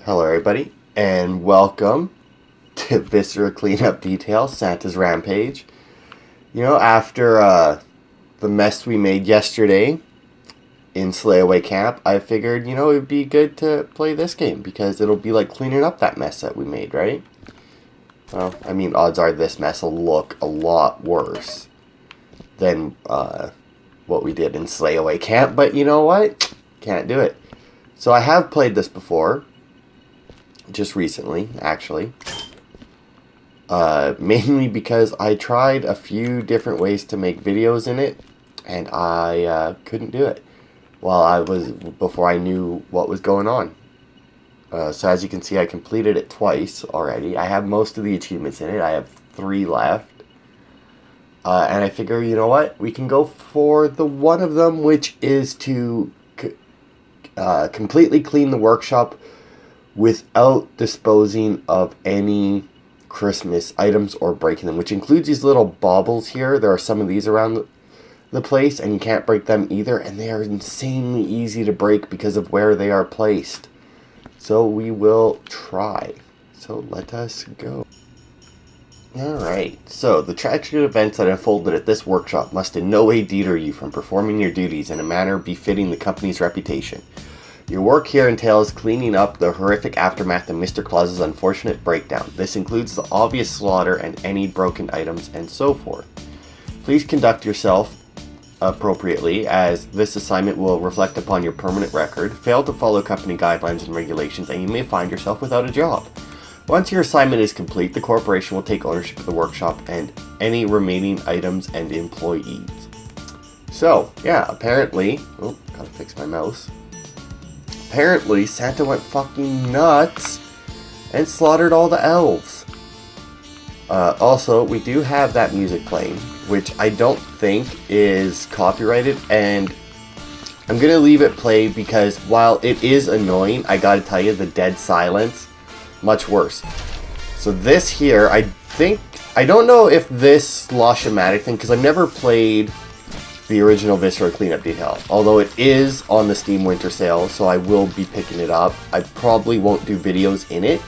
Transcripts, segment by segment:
Hello everybody, and welcome to Viscera Cleanup Detail, Santa's Rampage. You know, after the mess we made yesterday in Slayaway Camp, I figured, it would be good to play this game, because it'll be like cleaning up that mess that we made, right? Well, I mean, odds are this mess will look a lot worse than what we did in Slayaway Camp, but you know what? Can't do it. So I have played this before. Just recently, actually. Mainly because I tried a few different ways to make videos in it, and I couldn't do it before I knew what was going on. So as you can see, I completed it twice already. I have most of the achievements in it. I have 3 left. And I figure, you know what? We can go for the one of them, which is to completely clean the workshop without disposing of any Christmas items or breaking them, which includes these little baubles here. There are some of these around the place, and you can't break them either, and they are insanely easy to break because of where they are placed. So we will try. So let us go. Alright, so the tragic events that unfolded at this workshop must in no way deter you from performing your duties in a manner befitting the company's reputation. Your work here entails cleaning up the horrific aftermath of Mr. Claus's unfortunate breakdown. This includes the obvious slaughter and any broken items and so forth. Please conduct yourself appropriately, as this assignment will reflect upon your permanent record. Fail to follow company guidelines and regulations, and you may find yourself without a job. Once your assignment is complete, the corporation will take ownership of the workshop and any remaining items and employees. So, yeah, apparently... Oh, gotta fix my mouse. Apparently, Santa went fucking nuts and slaughtered all the elves. Also, we do have that music playing, which I don't think is copyrighted, and I'm going to leave it play because while it is annoying, I gotta tell you, the dead silence, much worse. So this here, I don't know if this Slosh-O-Matic thing, because I've never played the original Viscera Cleanup Detail, although it is on the Steam Winter Sale, so I will be picking it up. I probably won't do videos in it,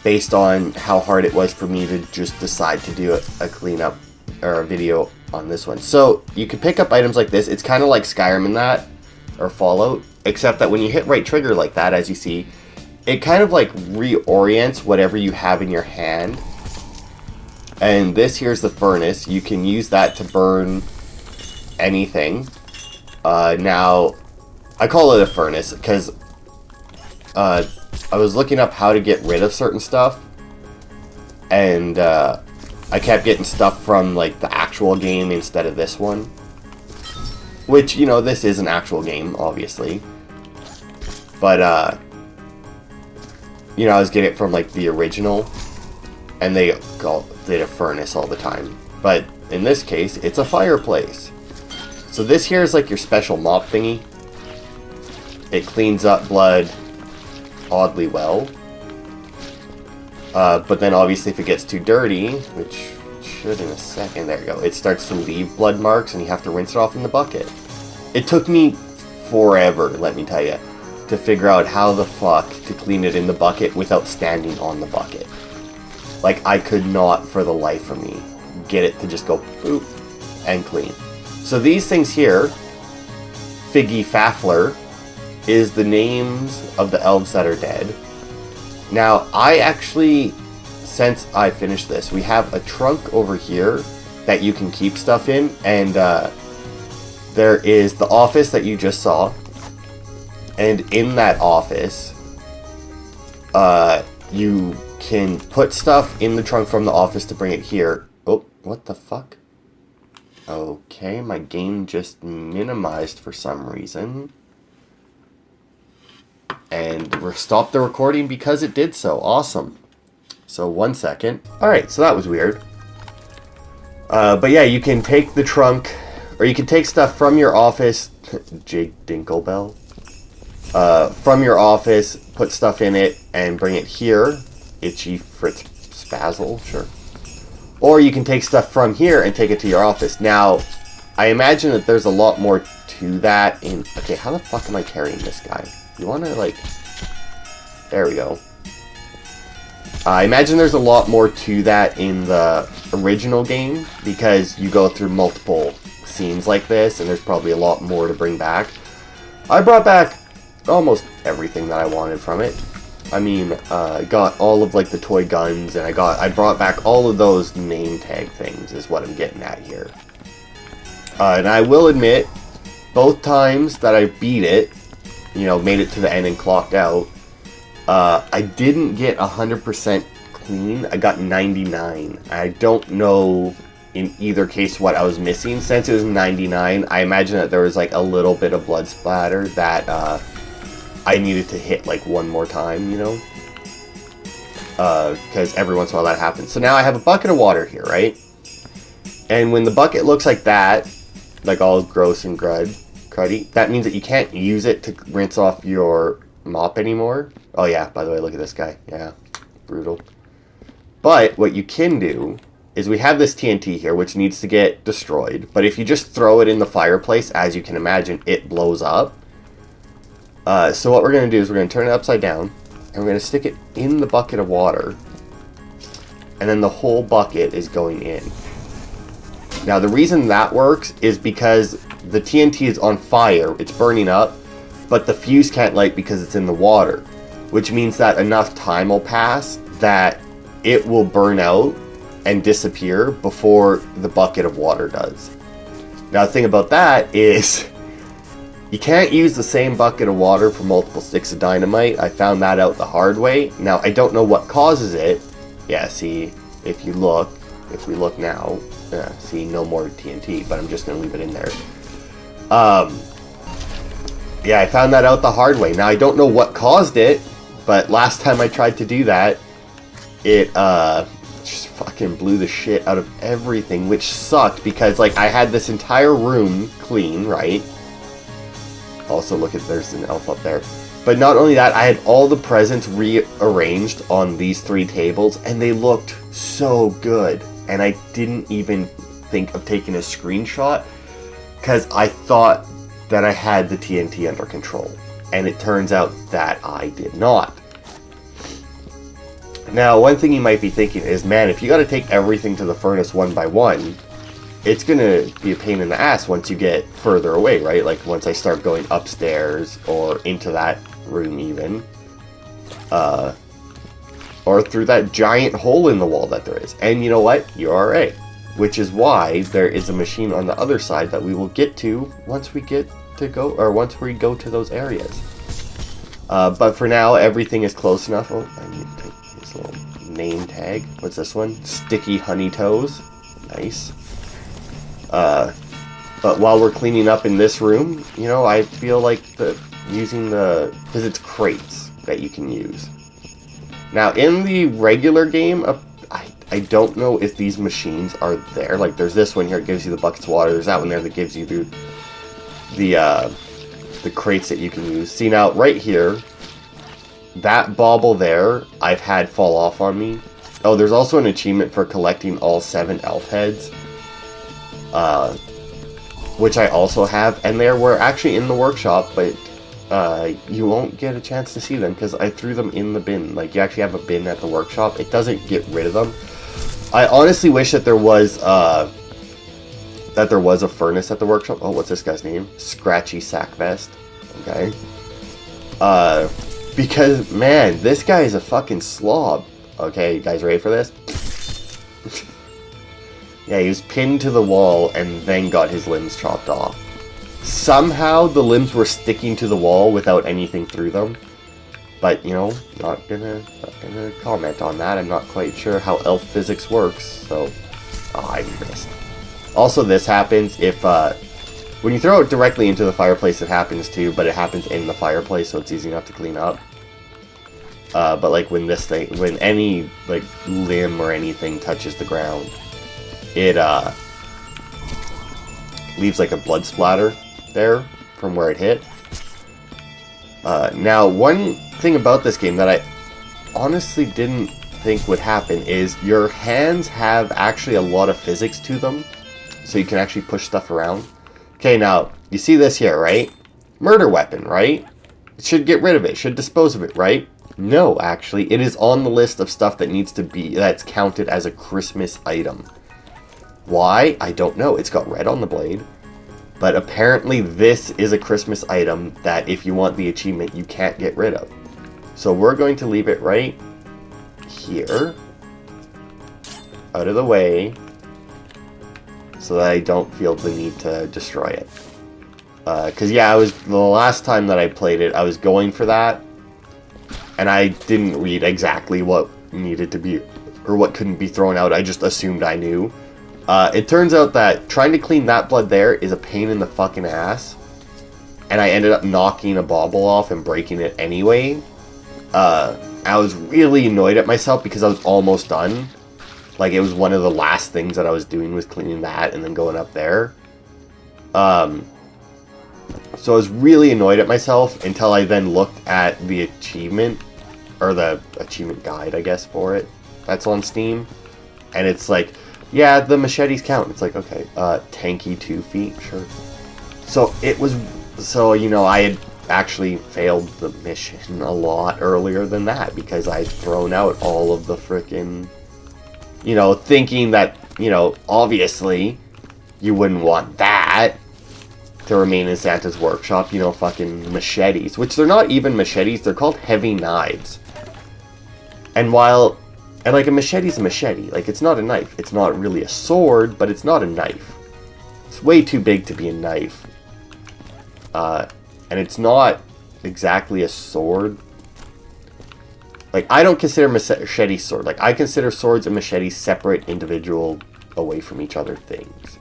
based on how hard it was for me to just decide to do a cleanup or a video on this one. So you can pick up items like this. It's kind of like Skyrim in that, or Fallout, except that when you hit right trigger like that, as you see, it kind of like reorients whatever you have in your hand. And this here's the furnace. You can use that to burn anything. Now, I call it a furnace because I was looking up how to get rid of certain stuff. And I kept getting stuff from like the actual game instead of this one. Which, this is an actual game, obviously. But, I was getting it from like the original. And they did a furnace all the time. But in this case, it's a fireplace. So this here is like your special mop thingy. It cleans up blood oddly well. But then obviously if it gets too dirty, which it should in a second, there you go, it starts to leave blood marks and you have to rinse it off in the bucket. It took me forever, let me tell you, to figure out how the fuck to clean it in the bucket without standing on the bucket. Like, I could not, for the life of me, get it to just go boop and clean. So these things here, Figgy Faffler, is the names of the elves that are dead. Now, I actually, since I finished this, we have a trunk over here that you can keep stuff in, and there is the office that you just saw, and in that office, you can put stuff in the trunk from the office to bring it here. Oh, what the fuck? Okay, my game just minimized for some reason. And we stopped the recording because it did so. Awesome. So 1 second. Alright, so that was weird. But yeah, you can take the trunk, or you can take stuff from your office. Jake Dinklebell. From your office, put stuff in it, and bring it here. Itchy Fritz Spazzle, sure. Or you can take stuff from here and take it to your office. Now, I imagine that there's a lot more to that in... Okay, how the fuck am I carrying this guy? You want to, like... There we go. I imagine there's a lot more to that in the original game, because you go through multiple scenes like this, and there's probably a lot more to bring back. I brought back almost everything that I wanted from it. I mean, I got all of, like, the toy guns, and I brought back all of those name tag things, is what I'm getting at here. And I will admit, both times that I beat it, you know, made it to the end and clocked out, I didn't get 100% clean. I got 99. I don't know in either case what I was missing. Since it was 99, I imagine that there was, like, a little bit of blood splatter that I needed to hit, like, one more time, you know? Because every once in a while that happens. So now I have a bucket of water here, right? And when the bucket looks like that, like all gross and cruddy, that means that you can't use it to rinse off your mop anymore. Oh yeah, by the way, look at this guy. Yeah, brutal. But what you can do is we have this TNT here, which needs to get destroyed. But if you just throw it in the fireplace, as you can imagine, it blows up. So what we're going to do is we're going to turn it upside down, and we're going to stick it in the bucket of water. And then the whole bucket is going in. Now, the reason that works is because the TNT is on fire, it's burning up, but the fuse can't light because it's in the water, which means that enough time will pass that it will burn out and disappear before the bucket of water does. Now, the thing about that is you can't use the same bucket of water for multiple sticks of dynamite. I found that out the hard way. Now, I don't know what causes it. Yeah, see, if we look now, see, no more TNT, but I'm just going to leave it in there. Yeah, I found that out the hard way. Now, I don't know what caused it, but last time I tried to do that, it just fucking blew the shit out of everything, which sucked because, like, I had this entire room clean, right? Also, look at, there's an elf up there. But not only that, I had all the presents rearranged on these 3 tables, and they looked so good. And I didn't even think of taking a screenshot because I thought that I had the TNT under control. And it turns out that I did not. Now, one thing you might be thinking is, man, if you got to take everything to the furnace one by one, it's going to be a pain in the ass once you get further away, right? Like once I start going upstairs or into that room even. Or through that giant hole in the wall that there is. And you know what? You're alright. Which is why there is a machine on the other side that we will get to once we get to go, or once we go to those areas. But for now, everything is close enough. Oh, I need to take his little name tag. What's this one? Sticky Honey Toes. Nice. But while we're cleaning up in this room, you know, I feel like because it's crates that you can use. Now, in the regular game, I don't know if these machines are there. Like, there's this one here that gives you the buckets of water. There's that one there that gives you the crates that you can use. See, now, right here, that bauble there, I've had fall off on me. Oh, there's also an achievement for collecting all 7 elf heads. Which I also have. And they were actually in the workshop, but you won't get a chance to see them because I threw them in the bin. Like, you actually have a bin at the workshop. It doesn't get rid of them. I honestly wish that there was a furnace at the workshop. Oh, what's this guy's name? Scratchy Sackvest. Okay. Because, man, this guy is a fucking slob. Okay, you guys ready for this? Yeah, he was pinned to the wall and then got his limbs chopped off. Somehow the limbs were sticking to the wall without anything through them. But, you know, not gonna comment on that. I'm not quite sure how elf physics works, so... Oh, I missed. Also, this happens if, when you throw it directly into the fireplace, it happens too, but it happens in the fireplace, so it's easy enough to clean up. But, like, when any, like, limb or anything touches the ground, it, leaves, like, a blood splatter there from where it hit. Now, one thing about this game that I honestly didn't think would happen is your hands have actually a lot of physics to them, so you can actually push stuff around. Okay, now, you see this here, right? Murder weapon, right? It should get rid of it, should dispose of it, right? No, actually, it is on the list of stuff that needs to be, that's counted as a Christmas item. Why? I don't know. It's got red on the blade. But apparently this is a Christmas item that if you want the achievement, you can't get rid of. So we're going to leave it right here. Out of the way. So that I don't feel the need to destroy it. Because yeah, the last time that I played it, I was going for that. And I didn't read exactly what needed to be, or what couldn't be thrown out. I just assumed I knew. It turns out that trying to clean that blood there is a pain in the fucking ass. And I ended up knocking a bauble off and breaking it anyway. I was really annoyed at myself because I was almost done. Like, it was one of the last things that I was doing was cleaning that and then going up there. So I was really annoyed at myself until I then looked at the achievement, or the achievement guide, I guess, for it. That's on Steam. And it's like, yeah, the machetes count. It's like, okay, tanky 2 feet, sure. So it was, so, you know, I had actually failed the mission a lot earlier than that because I'd thrown out all of the frickin', you know, thinking that, you know, obviously you wouldn't want that to remain in Santa's workshop, you know, fucking machetes, which they're not even machetes, they're called heavy knives. And while, and like a machete's a machete, like it's not a knife, it's not really a sword, but it's not a knife. It's way too big to be a knife. And it's not exactly a sword. Like, I don't consider machete sword. Like, I consider swords and machetes separate, individual, away from each other things.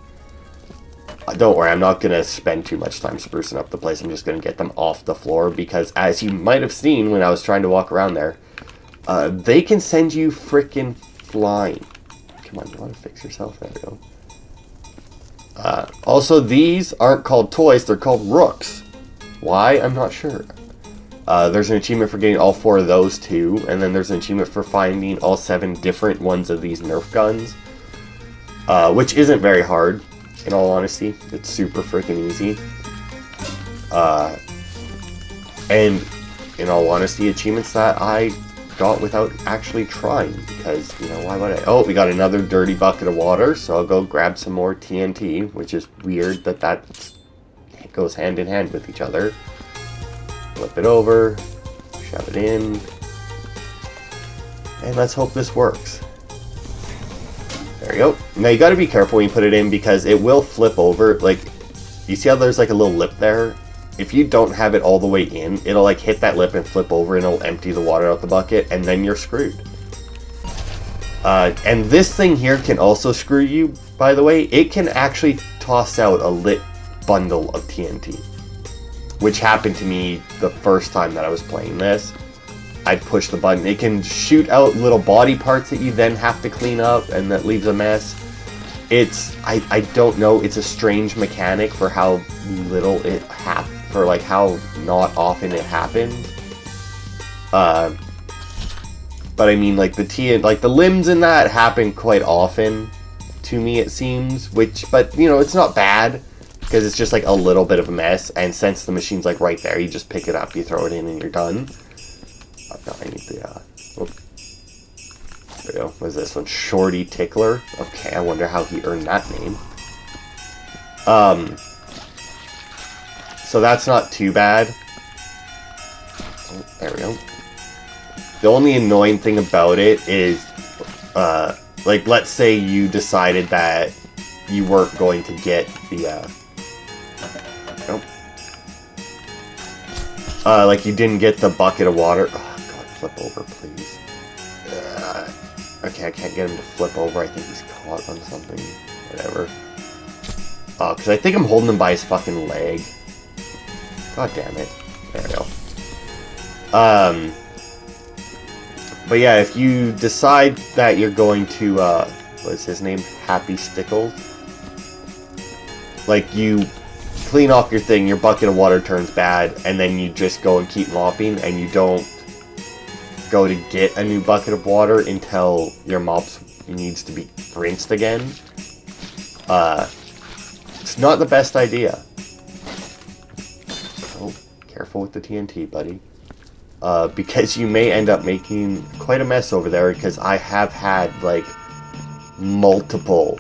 Don't worry, I'm not going to spend too much time sprucing up the place. I'm just going to get them off the floor because, as you might have seen when I was trying to walk around there, they can send you frickin' flying. Come on, you want to fix yourself? There we go. Also, these aren't called toys, they're called rooks. Why? I'm not sure. There's an achievement for getting all 4 of those too, and then there's an achievement for finding all 7 different ones of these Nerf guns, which isn't very hard, in all honesty. It's super freaking easy. And in all honesty, achievements that I got without actually trying, because, you know, why would I? Oh, we got another dirty bucket of water, so I'll go grab some more TNT, which is weird that it goes hand in hand with each other. Flip it over, shove it in, and let's hope this works. There you go. Now you gotta be careful when you put it in because it will flip over. Like, you see how there's like a little lip there? If you don't have it all the way in, it'll like hit that lip and flip over and it'll empty the water out the bucket, and then you're screwed. And this thing here can also screw you, by the way. It can actually toss out a lit bundle of TNT, which happened to me the first time that I was playing this. I'd push the button. It can shoot out little body parts that you then have to clean up, and that leaves a mess. It's, I don't know, it's a strange mechanic for how little it happens, for like how not often it happens. But I mean, like the limbs in that happen quite often to me, it seems, but you know, it's not bad. Because it's just like a little bit of a mess, and since the machine's like right there, you just pick it up, you throw it in, and you're done. Oh, no, I need the, there we go. What is this one? Shorty Tickler. Okay, I wonder how he earned that name. So that's not too bad. Oh, there we go. The only annoying thing about it is, like, let's say you decided that you weren't going to get the, like you didn't get the bucket of water. Oh, God, flip over, please. Okay, I can't get him to flip over. I think he's caught on something. Whatever. Oh, because I think I'm holding him by his fucking leg. God damn it. There we go. But yeah, if you decide that you're going to, what's his name? Happy Stickles. Like, you clean off your thing, your bucket of water turns bad, and then you just go and keep mopping, and you don't go to get a new bucket of water until your mop needs to be rinsed again. It's not the best idea. careful with the TNT, buddy. Because you may end up making quite a mess over there, because I have had, like, multiple,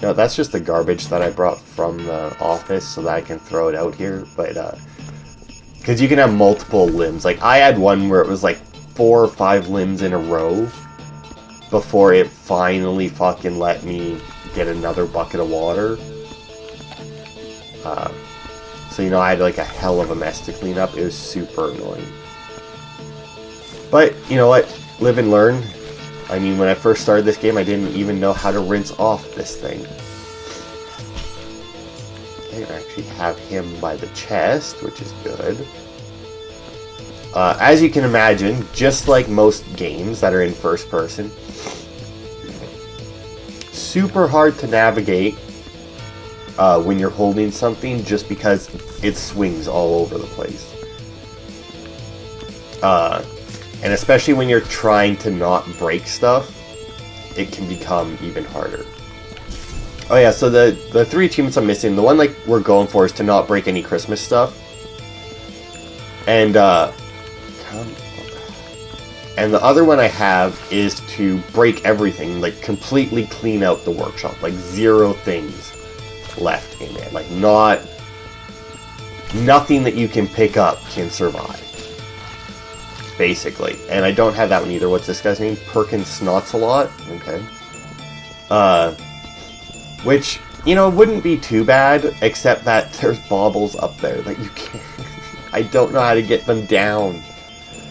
no, that's just the garbage that I brought from the office so that I can throw it out here, but, because you can have multiple limbs. Like, I had one where it was, like, 4 or 5 limbs in a row before it finally fucking let me get another bucket of water. So, you know, I had like a hell of a mess to clean up. It was super annoying. But, you know what? Live and learn. I mean, when I first started this game, I didn't even know how to rinse off this thing. I actually have him by the chest, which is good. As you can imagine, just like most games that are in first person, super hard to navigate when you're holding something, just because it swings all over the place. And especially when you're trying to not break stuff, it can become even harder. Oh yeah, so the 3 achievements I'm missing, the one like we're going for is to not break any Christmas stuff. And the other one I have is to break everything, like completely clean out the workshop, like 0 things left in it. Like nothing that you can pick up can survive, basically. And I don't have that one either. What's this guy's name? Perkins Snotsalot? Okay. Which, you know, wouldn't be too bad, except that there's baubles up there that you can't... I don't know how to get them down.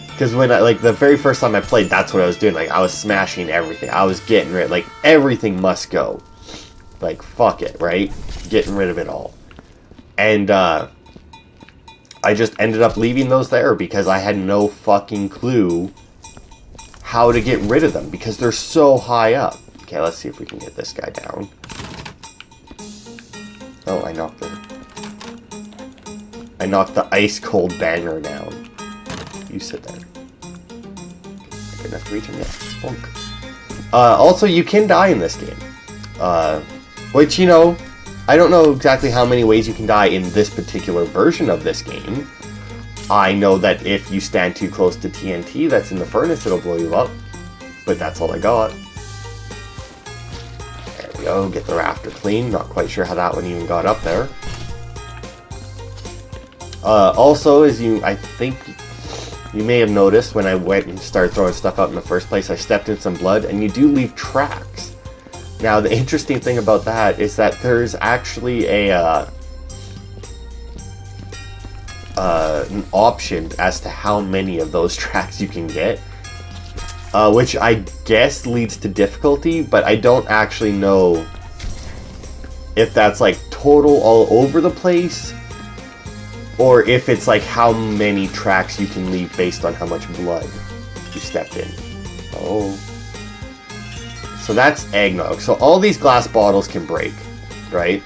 Because when I, like, the very first time I played, that's what I was doing. Like, I was smashing everything. I was getting rid, like, everything must go. Like, fuck it, right? Getting rid of it all. And, I just ended up leaving those there because I had no fucking clue how to get rid of them, because they're so high up. Okay, let's see if we can get this guy down. Oh, I knocked the ice cold banger down. You sit there. Good enough to reach him yet. Bonk. Also, you can die in this game. Which, you know, I don't know exactly how many ways you can die in this particular version of this game. I know that if you stand too close to TNT that's in the furnace, it'll blow you up. But that's all I got. There we go, get the rafter clean. Not quite sure how that one even got up there. Also, as I think you may have noticed when I went and started throwing stuff out in the first place, I stepped in some blood, and you do leave tracks. Now, the interesting thing about that is that there's actually an option as to how many of those tracks you can get, which I guess leads to difficulty, but I don't actually know if that's like total all over the place, or if it's like how many tracks you can leave based on how much blood you stepped in. Oh. So that's eggnog. So all these glass bottles can break, right?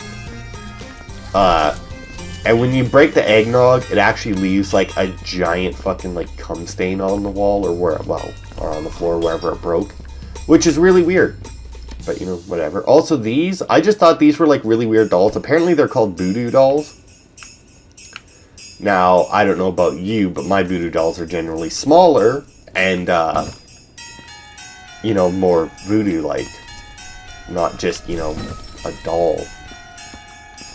And when you break the eggnog, it actually leaves like a giant fucking like cum stain on the wall, or or on the floor, wherever it broke, which is really weird. But you know, whatever. Also, these, I just thought these were like really weird dolls. Apparently, they're called voodoo dolls. Now, I don't know about you, but my voodoo dolls are generally smaller and, you know, more voodoo-like. Not just, you know, a doll.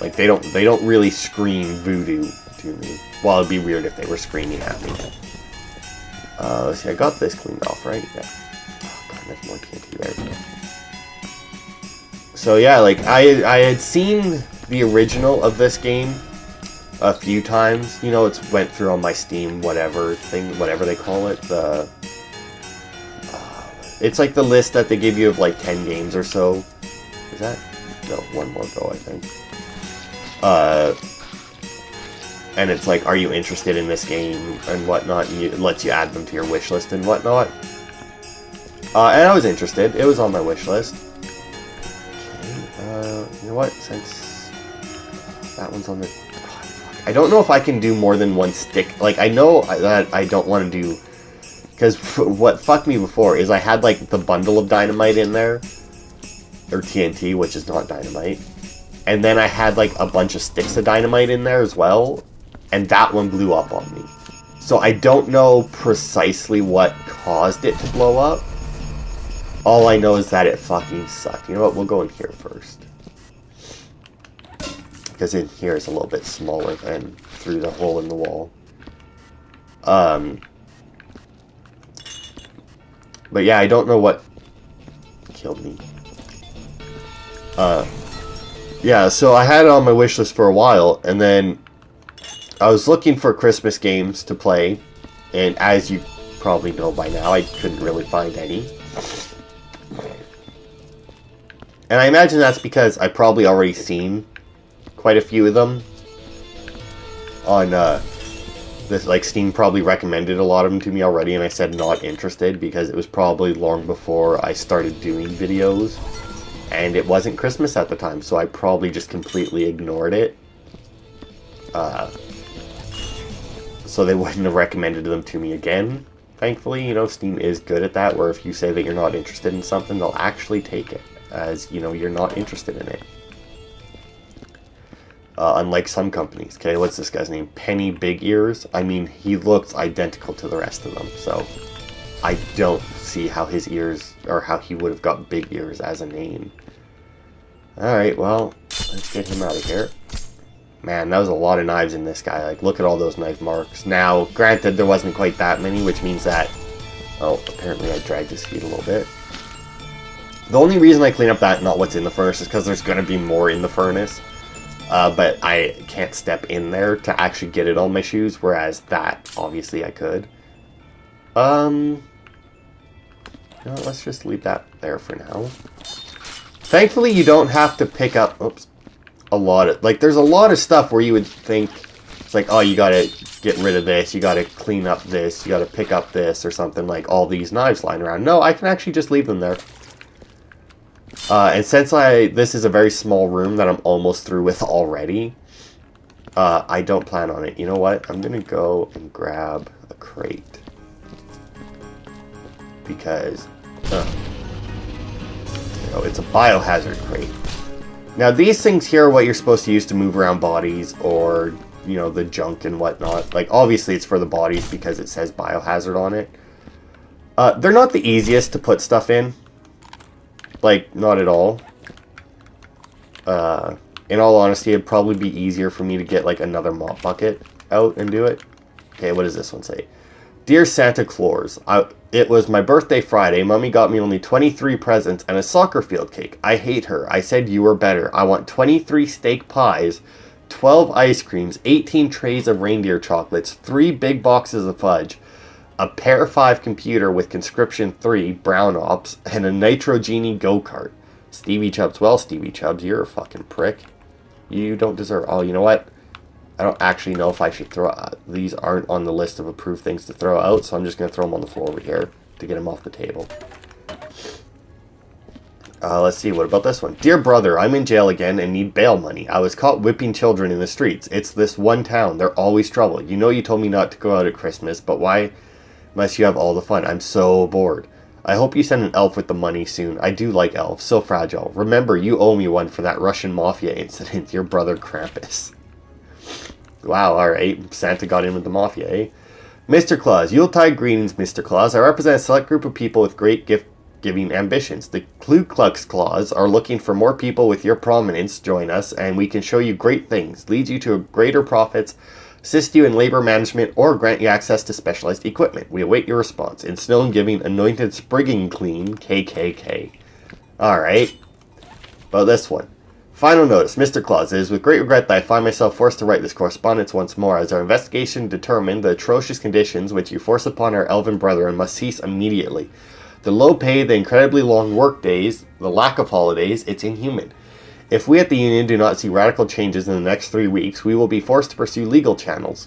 Like, they don't really scream voodoo to me. Well, it'd be weird if they were screaming at me. Let's see, I got this cleaned off, right? Yeah. Oh, God, there's more TNT there. So, yeah, like, I had seen the original of this game a few times. You know, it's went through on my Steam whatever thing, whatever they call it. It's like the list that they give you of like 10 games or so. Is that? No, one more go, I think. And it's like, are you interested in this game and whatnot? And it lets you add them to your wish list and whatnot. And I was interested. It was on my wish list. Okay, you know what? Since that one's on the... I don't know if I can do more than one stick. Like, I know that I don't want to do... Because what fucked me before is I had, like, the bundle of dynamite in there. Or TNT, which is not dynamite. And then I had like a bunch of sticks of dynamite in there as well, and that one blew up on me. So I don't know precisely what caused it to blow up. All I know is that it fucking sucked. You know what, we'll go in here first. Because in here is a little bit smaller than through the hole in the wall. But yeah, I don't know what killed me. Yeah, so I had it on my wish list for a while, and then I was looking for Christmas games to play, and as you probably know by now, I couldn't really find any. And I imagine that's because I probably already seen quite a few of them on this, like, Steam probably recommended a lot of them to me already, and I said not interested because it was probably long before I started doing videos, and it wasn't Christmas at the time, so I probably just completely ignored it. So they wouldn't have recommended them to me again. Thankfully, you know, Steam is good at that, where if you say that you're not interested in something, they'll actually take it as, you know, you're not interested in it. Unlike some companies. Okay, what's this guy's name? Penny Big Ears? I mean, he looks identical to the rest of them, so I don't see how his ears, or how he would have got Big Ears as a name. Alright, well, let's get him out of here. Man, that was a lot of knives in this guy. Like, look at all those knife marks. Now, granted, there wasn't quite that many, which means that... Oh, apparently I dragged his feet a little bit. The only reason I clean up that, not what's in the furnace, is because there's going to be more in the furnace. But I can't step in there to actually get it on my shoes, whereas that, obviously, I could. No, let's just leave that there for now. Thankfully, you don't have to pick up... Oops. A lot of... Like, there's a lot of stuff where you would think... It's like, oh, you gotta get rid of this, you gotta clean up this, you gotta pick up this, or something, like all these knives lying around. No, I can actually just leave them there. And since this is a very small room that I'm almost through with already, I don't plan on it. You know what? I'm gonna go and grab a crate. Because, you know, it's a biohazard crate. Now, these things here are what you're supposed to use to move around bodies, or, you know, the junk and whatnot. Like, obviously it's for the bodies because it says biohazard on it. They're not the easiest to put stuff in. Like, not at all. In all honesty, it'd probably be easier for me to get, like, another mop bucket out and do it. Okay, what does this one say? Dear Santa Claus, it was my birthday Friday. Mommy got me only 23 presents and a soccer field cake. I hate her. I said you were better. I want 23 steak pies, 12 ice creams, 18 trays of reindeer chocolates, 3 big boxes of fudge, a Pair 5 computer with Conscription 3, Brown Ops, and a Nitro Genie go-kart. Stevie Chubbs. Well, Stevie Chubbs, you're a fucking prick. You don't deserve... Oh, you know what? I don't actually know if I should throw... these aren't on the list of approved things to throw out, so I'm just going to throw them on the floor over here to get them off the table. Let's see, what about this one? Dear brother, I'm in jail again and need bail money. I was caught whipping children in the streets. It's this one town. They're always trouble. You know you told me not to go out at Christmas, but why must you have all the fun? I'm so bored. I hope you send an elf with the money soon. I do like elves. So fragile. Remember, you owe me one for that Russian mafia incident. Your brother Krampus. Wow, alright. Santa got in with the mafia, eh? Mr. Claus. Yuletide greetings, Mr. Claus. I represent a select group of people with great gift-giving ambitions. The Ku Klux Claus are looking for more people with your prominence. Join us, and we can show you great things, lead you to greater profits, assist you in labor management, or grant you access to specialized equipment. We await your response. In snow and giving, anointed sprigging clean, KKK. Alright. About this one. Final notice, Mr. Claus, it is with great regret that I find myself forced to write this correspondence once more, as our investigation determined the atrocious conditions which you force upon our elven brethren must cease immediately. The low pay, the incredibly long work days, the lack of holidays, it's inhuman. If we at the Union do not see radical changes in the next 3 weeks, we will be forced to pursue legal channels.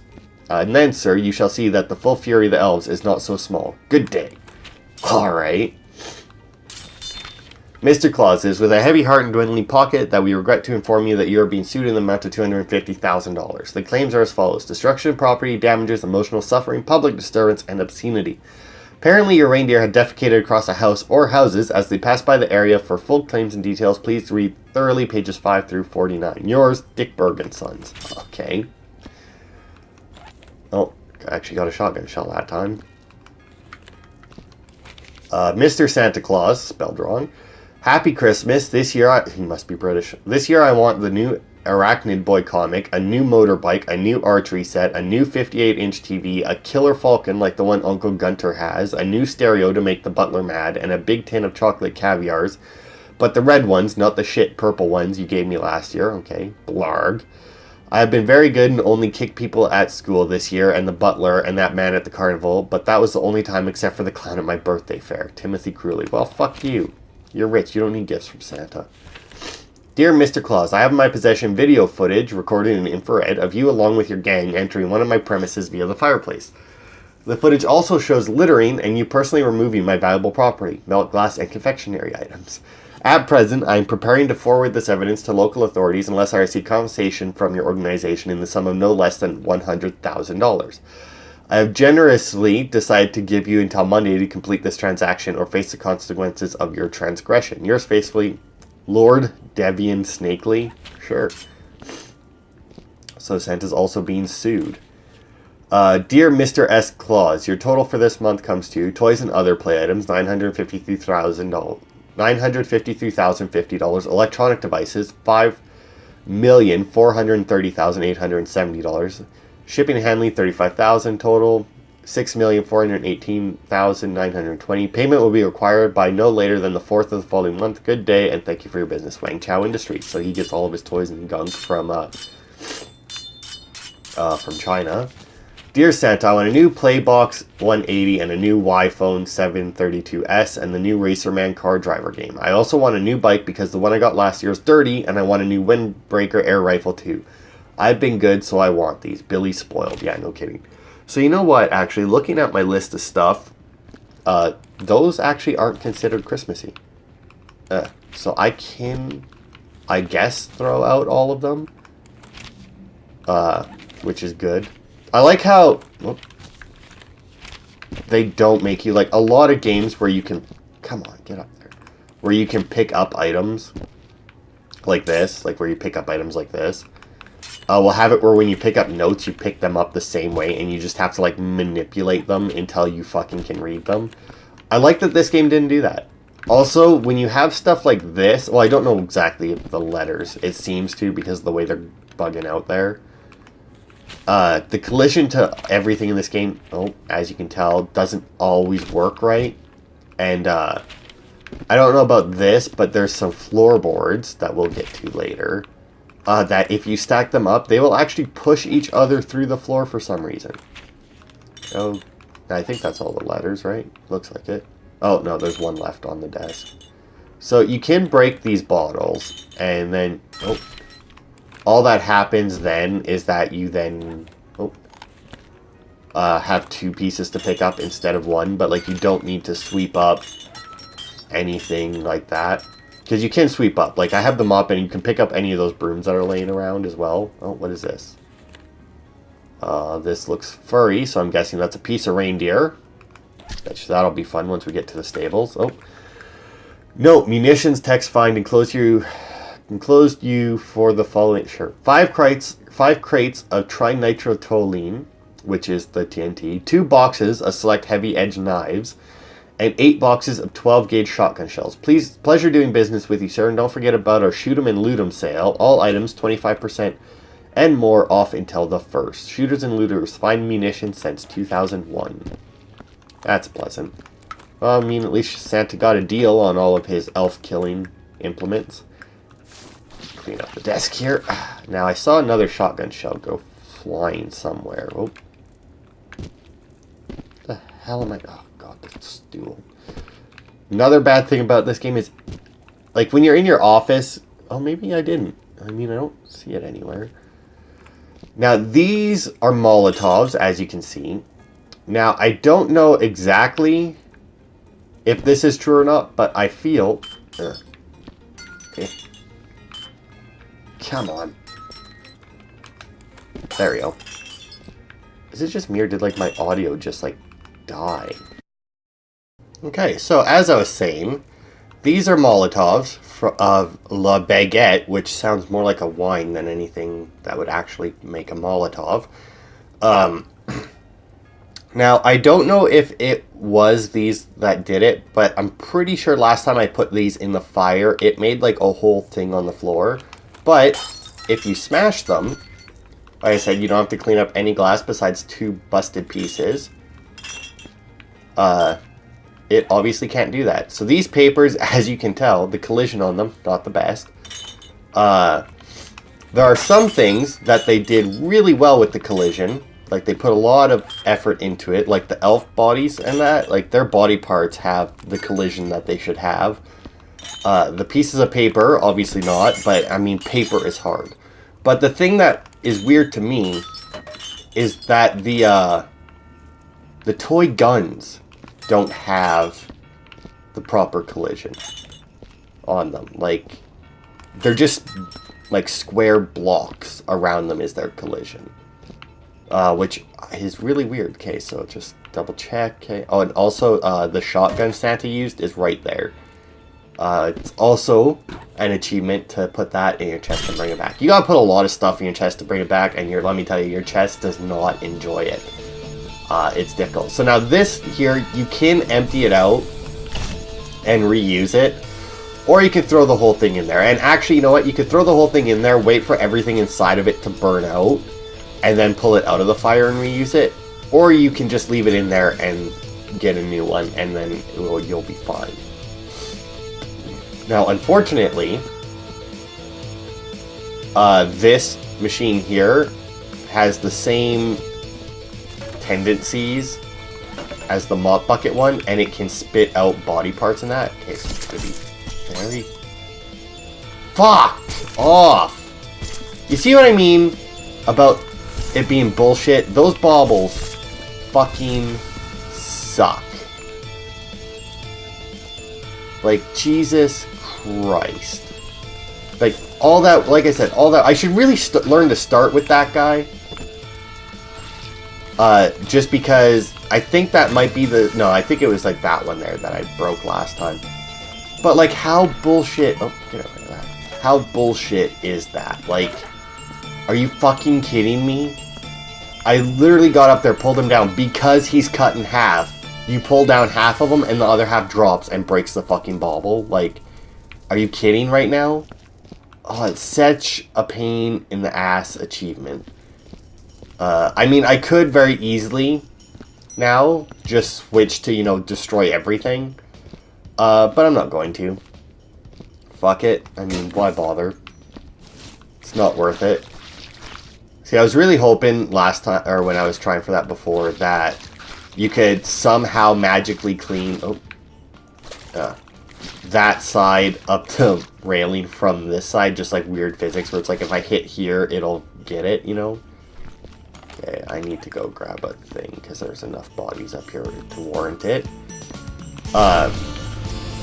And then, sir, you shall see that the full fury of the elves is not so small. Good day. Alright. Mr. Claus, it is with a heavy heart and dwindling pocket that we regret to inform you that you are being sued in the amount of $250,000. The claims are as follows. Destruction of property, damages, emotional suffering, public disturbance, and obscenity. Apparently your reindeer had defecated across a house or houses as they passed by the area. For full claims and details, please read thoroughly, pages 5 through 49. Yours, Dick Berg and Sons. Okay. Oh, I actually got a shotgun shell that time. Mr. Santa Claus, spelled wrong. Happy Christmas. This year, he must be British. This year I want the new Arachnid Boy comic, a new motorbike, a new archery set, a new 58-inch TV, a killer falcon like the one Uncle Gunter has, a new stereo to make the butler mad, and a big tin of chocolate caviars. But the red ones, not the shit purple ones you gave me last year. Okay, blarg. I have been very good and only kicked people at school this year, and the butler, and that man at the carnival, but that was the only time except for the clown at my birthday fair. Timothy Cruelly. Well, fuck you. You're rich. You don't need gifts from Santa. Dear Mr. Claus, I have in my possession video footage recorded in infrared of you along with your gang entering one of my premises via the fireplace. The footage also shows littering and you personally removing my valuable property, milk glass and confectionery items. At present, I am preparing to forward this evidence to local authorities unless I receive compensation from your organization in the sum of no less than $100,000. I have generously decided to give you until Monday to complete this transaction or face the consequences of your transgression. Yours faithfully, Lord Devian Snakely. Sure. So Santa's also being sued. Dear Mr. S. Claus, your total for this month comes to toys and other play items, $953,050. Electronic devices, $5,430,870. Shipping and handling, $35,000 total. $6,418,920. Payment will be required by no later than the 4th of the following month. Good day, and thank you for your business. Wang Chow Industries. So he gets all of his toys and gunk from China. Dear Santa, I want a new Playbox 180 and a new Y-Phone 732S and the new Racerman car driver game. I also want a new bike because the one I got last year is dirty, and I want a new windbreaker air rifle too. I've been good, so I want these. Billy spoiled. Yeah, no kidding. So you know what, actually, looking at my list of stuff, those actually aren't considered Christmassy. So I can, I guess, throw out all of them, which is good. I like how they don't make you, like, a lot of games where you can, come on, get up there, where you can pick up items like this, like where you pick up items like this. We'll have it where when you pick up notes, you pick them up the same way, and you just have to, like, manipulate them until you fucking can read them. I like that this game didn't do that. Also, when you have stuff like this, well, I don't know exactly the letters. It seems to, because of the way they're bugging out there. The collision to everything in this game, as you can tell, doesn't always work right. And, I don't know about this, but there's some floorboards that we'll get to later. That if you stack them up, they will actually push each other through the floor for some reason. Oh, I think that's all the letters, right? Looks like it. Oh, no, there's one left on the desk. So you can break these bottles, and then, all that happens then is that you then, have two pieces to pick up instead of one, but, like, you don't need to sweep up anything like that. Because you can sweep up. Like, I have the mop, and you can pick up any of those brooms that are laying around as well. Oh, what is this? This looks furry, so I'm guessing that's a piece of reindeer. That'll be fun once we get to the stables. Oh. Note, munitions, text find, enclosed you for the following. Sure. 5 crates of trinitrotoluene, which is the TNT. 2 boxes of select heavy-edged knives. And 8 boxes of 12-gauge shotgun shells. Pleasure doing business with you, sir. And don't forget about our Shoot 'em and Loot 'em sale. All items 25% and more off until the 1st. Shooters and looters find munitions since 2001. That's pleasant. Well, I mean, at least Santa got a deal on all of his elf-killing implements. Clean up the desk here. Now, I saw another shotgun shell go flying somewhere. Oh. The hell am I... Oh. The stool. Another bad thing about this game is, like, when you're in your office... Oh, maybe I didn't. I mean, I don't see it anywhere. Now, these are Molotovs, as you can see. Now, I don't know exactly if this is true or not, but I feel... Okay. Come on. There we go. Is it just me, or did, like, my audio just, like, die? Okay, so as I was saying, these are Molotovs of La Baguette, which sounds more like a wine than anything that would actually make a Molotov. Now, I don't know if it was these that did it, but I'm pretty sure last time I put these in the fire, it made like a whole thing on the floor. But if you smash them, like I said, you don't have to clean up any glass besides 2 busted pieces. It obviously can't do that. So these papers, as you can tell, the collision on them, not the best. There are some things that they did really well with the collision. Like, they put a lot of effort into it. Like, the elf bodies and that. Like, their body parts have the collision that they should have. The pieces of paper, obviously not. But, I mean, paper is hard. But the thing that is weird to me is that the toy guns don't have the proper collision on them. Like, they're just, like, square blocks around them is their collision. Which is really weird. Okay, so just double check. Okay. Oh, and also, the shotgun Santa used is right there. It's also an achievement to put that in your chest and bring it back. You gotta put a lot of stuff in your chest to bring it back, and let me tell you, your chest does not enjoy it. It's difficult. So now this here, you can empty it out and reuse it, or you can throw the whole thing in there. And actually, you know what? You could throw the whole thing in there, wait for everything inside of it to burn out, and then pull it out of the fire and reuse it. Or you can just leave it in there and get a new one, and then you'll be fine. Now, unfortunately, this machine here has the same tendencies as the mop bucket one, and it can spit out body parts in that. Okay, so it's gonna be very fucked off. You see what I mean about it being bullshit? Those baubles fucking suck. Like, Jesus Christ. Like, all that, like I said, all that, I should really learn to start with that guy. Just because I think that might be no, I think it was like that one there that I broke last time. But like, how bullshit, oh, get over that. How bullshit is that? Like, are you fucking kidding me? I literally got up there, pulled him down, because he's cut in half. You pull down half of him and the other half drops and breaks the fucking bauble. Like, are you kidding right now? Oh, it's such a pain in the ass achievement. I mean, I could very easily now just switch to, you know, destroy everything. But I'm not going to. Fuck it. I mean, why bother? It's not worth it. See, I was really hoping last time, or when I was trying for that before, that you could somehow magically clean that side up to railing from this side, just like weird physics, where it's like if I hit here, it'll get it, you know? Okay, I need to go grab a thing, because there's enough bodies up here to warrant it.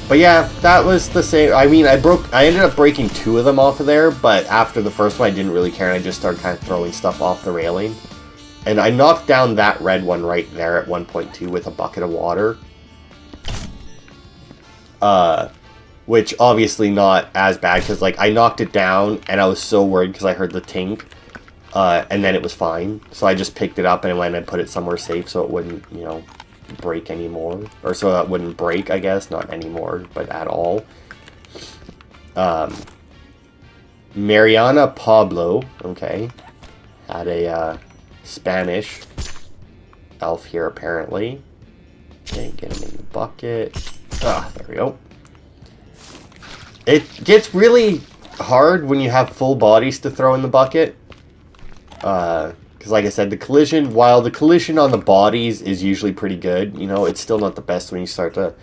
But yeah, that was the same. I mean, I ended up breaking 2 of them off of there, but after the first one, I didn't really care, and I just started kind of throwing stuff off the railing. And I knocked down that red one right there at 1.2 with a bucket of water. Which obviously not as bad, because like I knocked it down and I was so worried because I heard the tink. And then it was fine. So I just picked it up and went and put it somewhere safe so it wouldn't, you know, break anymore. Or so it wouldn't break, I guess. Not anymore, but at all. Mariana Pablo, okay. Had a Spanish elf here apparently. Okay, get him in the bucket. Ah, there we go. It gets really hard when you have full bodies to throw in the bucket. Because like I said, the collision, while the collision on the bodies is usually pretty good, you know, it's still not the best when you start to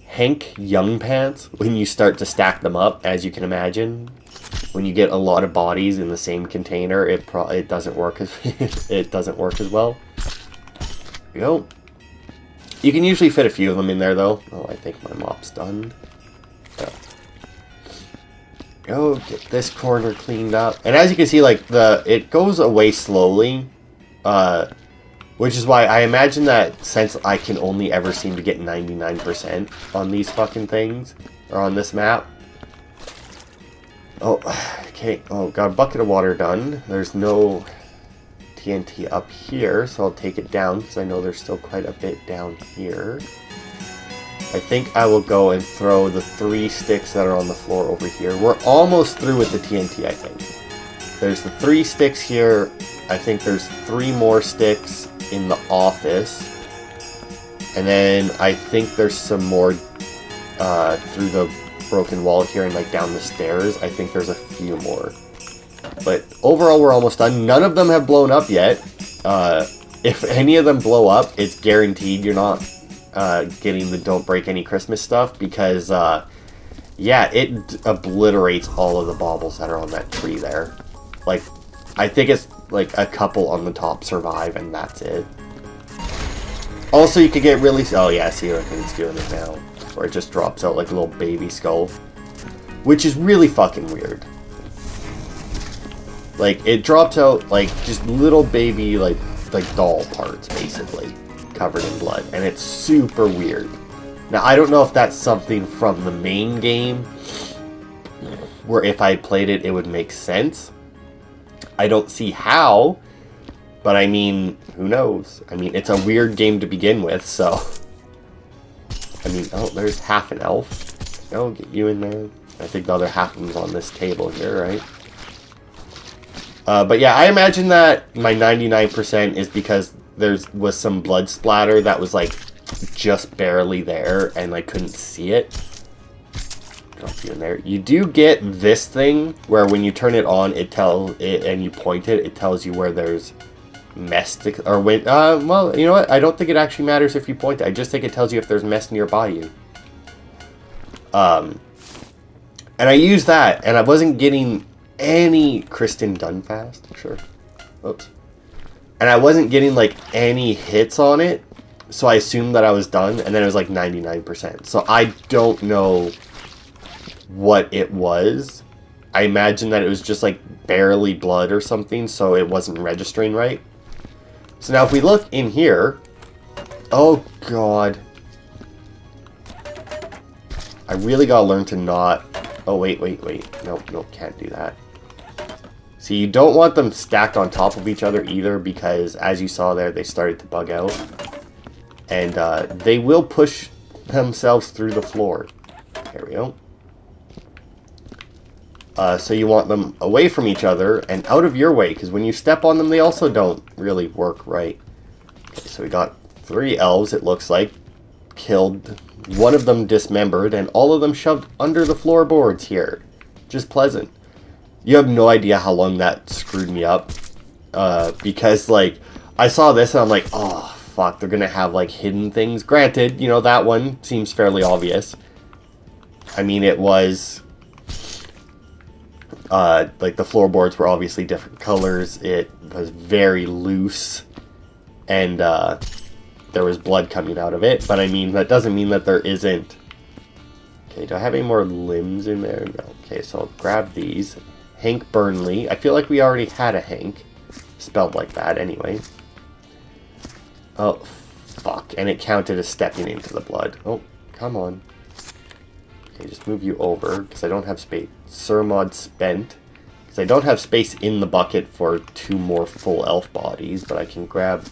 Hank Young Pants, when you start to stack them up, as you can imagine. When you get a lot of bodies in the same container, it doesn't work as it doesn't work as well. There we go. You can usually fit a few of them in there though. Oh, I think my mop's done. Go get this corner cleaned up. And as you can see, like, it goes away slowly. Which is why I imagine that since I can only ever seem to get 99% on these fucking things, or on this map. Oh, okay. Oh, got a bucket of water done. There's no TNT up here, so I'll take it down because I know there's still quite a bit down here. I think I will go and throw the 3 sticks that are on the floor over here. We're almost through with the TNT, I think. There's the 3 sticks here. I think there's 3 more sticks in the office. And then I think there's some more through the broken wall here and like down the stairs. I think there's a few more. But overall, we're almost done. None of them have blown up yet. If any of them blow up, it's guaranteed you're not getting the Don't Break Any Christmas stuff because, yeah, it obliterates all of the baubles that are on that tree there. Like, I think it's like a couple on the top survive and that's it. Also, you could get really... Oh, yeah, see, look, it's doing it now. Where it just drops out like a little baby skull. Which is really fucking weird. Like, it drops out like just little baby, like doll parts, basically. Covered in blood. And it's super weird. Now, I don't know if that's something from the main game. Where if I played it, it would make sense. I don't see how. But I mean, who knows? I mean, it's a weird game to begin with, so... I mean, oh, there's half an elf. Oh, get you in there. I think the other half of them's on this table here, right? But yeah, I imagine that my 99% is because there was some blood splatter that was, like, just barely there, and I couldn't see it. Drop you in there. You do get this thing, where when you turn it on, and you point it, it tells you where there's... mess or when well, you know what, I don't think it actually matters if you point it. I just think it tells you if there's mess nearby you. And I used that and I wasn't getting any Kristen Dunfast, sure. Oops. And I wasn't getting like any hits on it, so I assumed that I was done, and then it was like 99%. So I don't know what it was. I imagine that it was just like barely blood or something, so it wasn't registering right. So now if we look in here, oh god. I really gotta learn to not, oh wait. Nope, can't do that. See, you don't want them stacked on top of each other either because as you saw there, they started to bug out. And they will push themselves through the floor. There we go. So you want them away from each other and out of your way, because when you step on them, they also don't really work right. Okay, so we got 3 elves, it looks like, killed, one of them dismembered, and all of them shoved under the floorboards here. Just pleasant. You have no idea how long that screwed me up, because, like, I saw this and I'm like, oh, fuck, they're gonna have, like, hidden things. Granted, you know, that one seems fairly obvious. I mean, it was... like the floorboards were obviously different colors. It was very loose, and there was blood coming out of it. But I mean, that doesn't mean that there isn't. Okay, do I have any more limbs in there? No. Okay, so I'll grab these. Hank Burnley. I feel like we already had a Hank, spelled like that anyway. Oh, fuck! And it counted as stepping into the blood. Oh, come on. Okay, just move you over, because I don't have space. Surmod spent. Because I don't have space in the bucket for 2 more full elf bodies, but I can grab...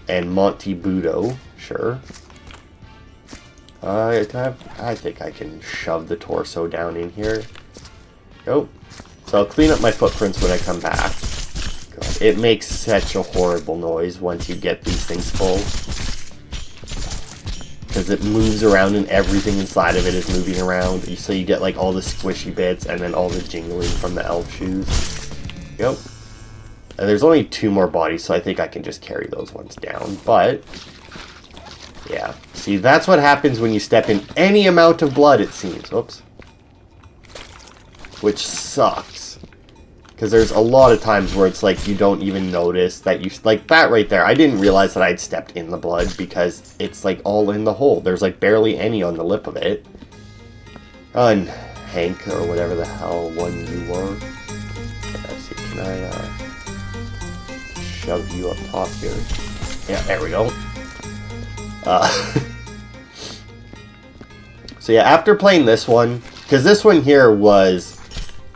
And Monty Budo, sure. I think I can shove the torso down in here. Go. So I'll clean up my footprints when I come back. God, it makes such a horrible noise once you get these things full. Because it moves around and everything inside of it is moving around. So you get like all the squishy bits and then all the jingling from the elf shoes. Yep. And there's only 2 more bodies, so I think I can just carry those ones down. But, yeah. See, that's what happens when you step in any amount of blood, it seems. Oops. Which sucks. Because there's a lot of times where it's like you don't even notice that you... Like that right there. I didn't realize that I'd stepped in the blood because it's like all in the hole. There's like barely any on the lip of it. And Hank, or whatever the hell one you were. Let's see, can I shove you up top here? Yeah, there we go. So So yeah, after playing this one, because this one here was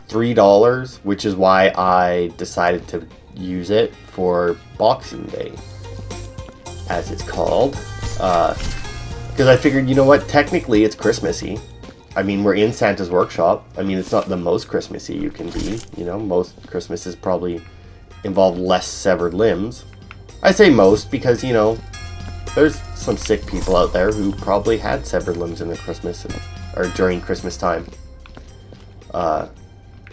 $3, which is why I decided to use it for Boxing Day, as it's called. Because I figured, you know what, technically it's Christmassy. I mean, we're in Santa's workshop. I mean, it's not the most Christmassy you can be. You know, most Christmases probably involve less severed limbs. I say most because, you know, there's some sick people out there who probably had severed limbs in their Christmas or during Christmas time. I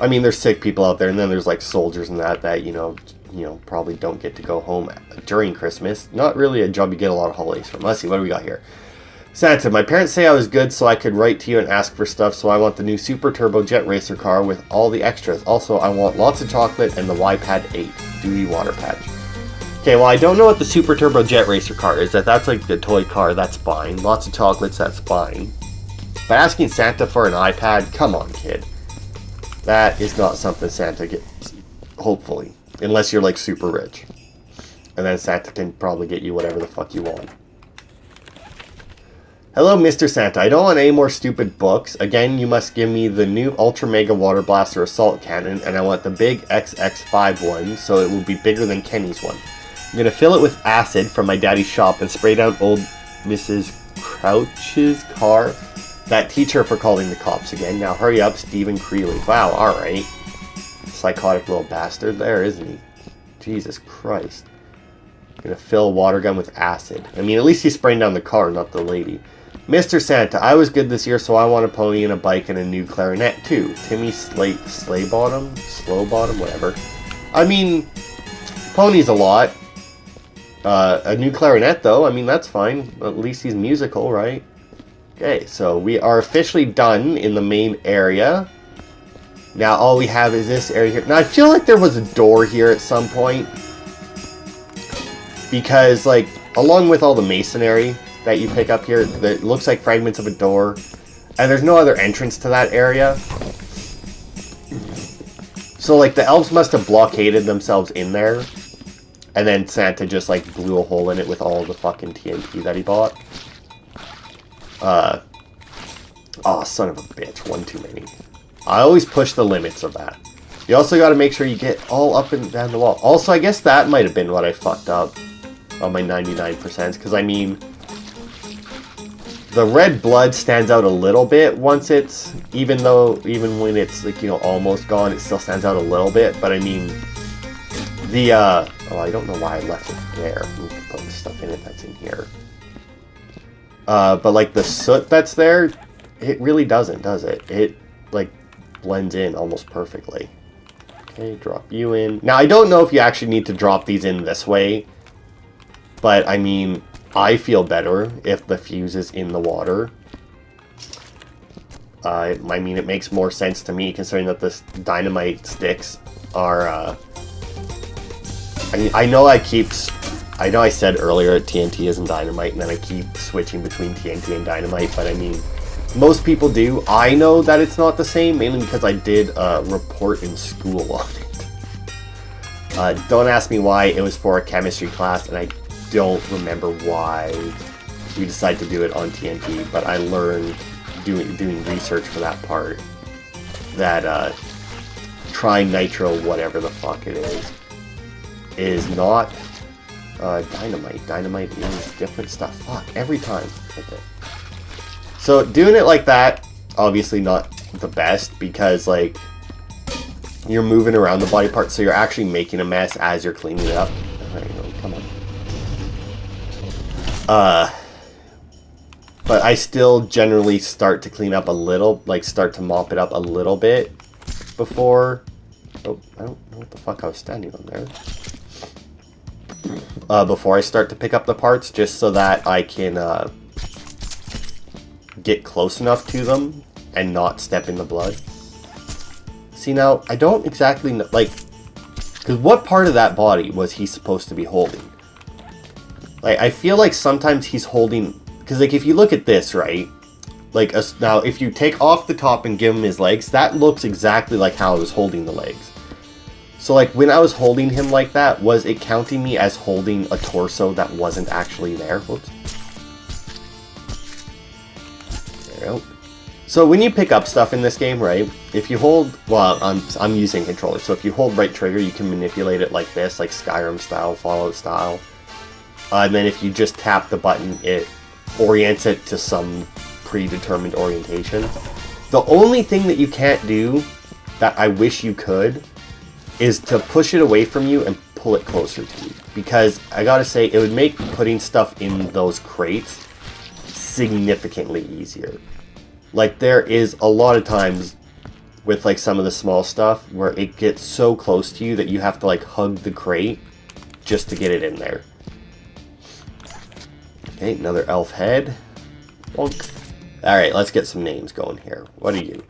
mean, there's sick people out there, and then there's like soldiers and that you know probably don't get to go home during Christmas. Not really a job you get a lot of holidays from. Let's see, what do we got here? Santa, my parents say I was good so I could write to you and ask for stuff, so I want the new Super Turbo Jet Racer car with all the extras. Also, I want lots of chocolate and the Y-Pad 8 Duty Water Patch. Okay, well, I don't know what the Super Turbo Jet Racer car is. That's like the toy car, that's fine. Lots of chocolates, that's fine. But asking Santa for an iPad, come on, kid. That is not something Santa gets, hopefully. Unless you're like super rich. And then Santa can probably get you whatever the fuck you want. Hello, Mr. Santa. I don't want any more stupid books. Again, you must give me the new Ultra Mega Water Blaster Assault Cannon, and I want the big XX5 one, so it will be bigger than Kenny's one. I'm going to fill it with acid from my daddy's shop and spray down old Mrs. Crouch's car. That teacher for calling the cops again. Now hurry up, Stephen Creeley. Wow, alright. Psychotic little bastard there, isn't he? Jesus Christ. I'm going to fill a water gun with acid. I mean, at least he's spraying down the car, not the lady. Mr. Santa, I was good this year, so I want a pony and a bike and a new clarinet, too. Timmy Slowbottom, whatever. I mean, pony's a lot. A new clarinet, though, I mean, that's fine. At least he's musical, right? Okay, so we are officially done in the main area. Now, all we have is this area here. Now, I feel like there was a door here at some point. Because, like, along with all the masonry that you pick up here, it looks like fragments of a door. And there's no other entrance to that area. So, like, the elves must have blockaded themselves in there. And then Santa just, like, blew a hole in it with all the fucking TNT that he bought. Oh, son of a bitch. One too many. I always push the limits of that. You also got to make sure you get all up and down the wall. Also, I guess that might have been what I fucked up on my 99%. Because, I mean, the red blood stands out a little bit once it's... Even when it's, like, you know, almost gone, it still stands out a little bit. But, I mean, the, oh, I don't know why I left it there. We can put stuff in it that's in here. But, like, the soot that's there, it really doesn't, does it? It, like, blends in almost perfectly. Okay, drop you in. Now, I don't know if you actually need to drop these in this way. But, I mean, I feel better if the fuse is in the water. I mean, it makes more sense to me, considering that this dynamite sticks are, I know I said earlier that TNT isn't dynamite, and then I keep switching between TNT and dynamite, but I mean, most people do. I know that it's not the same, mainly because I did a report in school on it. Don't ask me why. It was for a chemistry class, and I don't remember why we decided to do it on TNT, but I learned doing research for that part that trinitro, whatever the fuck it is not dynamite. Dynamite is different stuff. Fuck, every time. Okay. So doing it like that, obviously not the best, because like you're moving around the body part, so you're actually making a mess as you're cleaning it up. There you go, come on. But I still generally start to clean up a little, like start to mop it up a little bit before... Oh, I don't know what the fuck I was standing on there. Before I start to pick up the parts, just so that I can get close enough to them and not step in the blood. See, now, I don't exactly know, like, because what part of that body was he supposed to be holding? Like, I feel like sometimes he's holding, because, like, if you look at this, right, like, now, if you take off the top and give him his legs, that looks exactly like how I was holding the legs. So, like, when I was holding him like that, was it counting me as holding a torso that wasn't actually there? Whoops. There we go. So when you pick up stuff in this game, right, if you hold, well, I'm using controller, so if you hold right trigger, you can manipulate it like this, like Skyrim style, Fallout style. And then if you just tap the button, it orients it to some predetermined orientation. The only thing that you can't do, that I wish you could, is to push it away from you and pull it closer to you. Because I gotta say, it would make putting stuff in those crates significantly easier. Like, there is a lot of times with, like, some of the small stuff where it gets so close to you that you have to, like, hug the crate just to get it in there. Okay, another elf head. Bonk. Alright, let's get some names going here. What are you?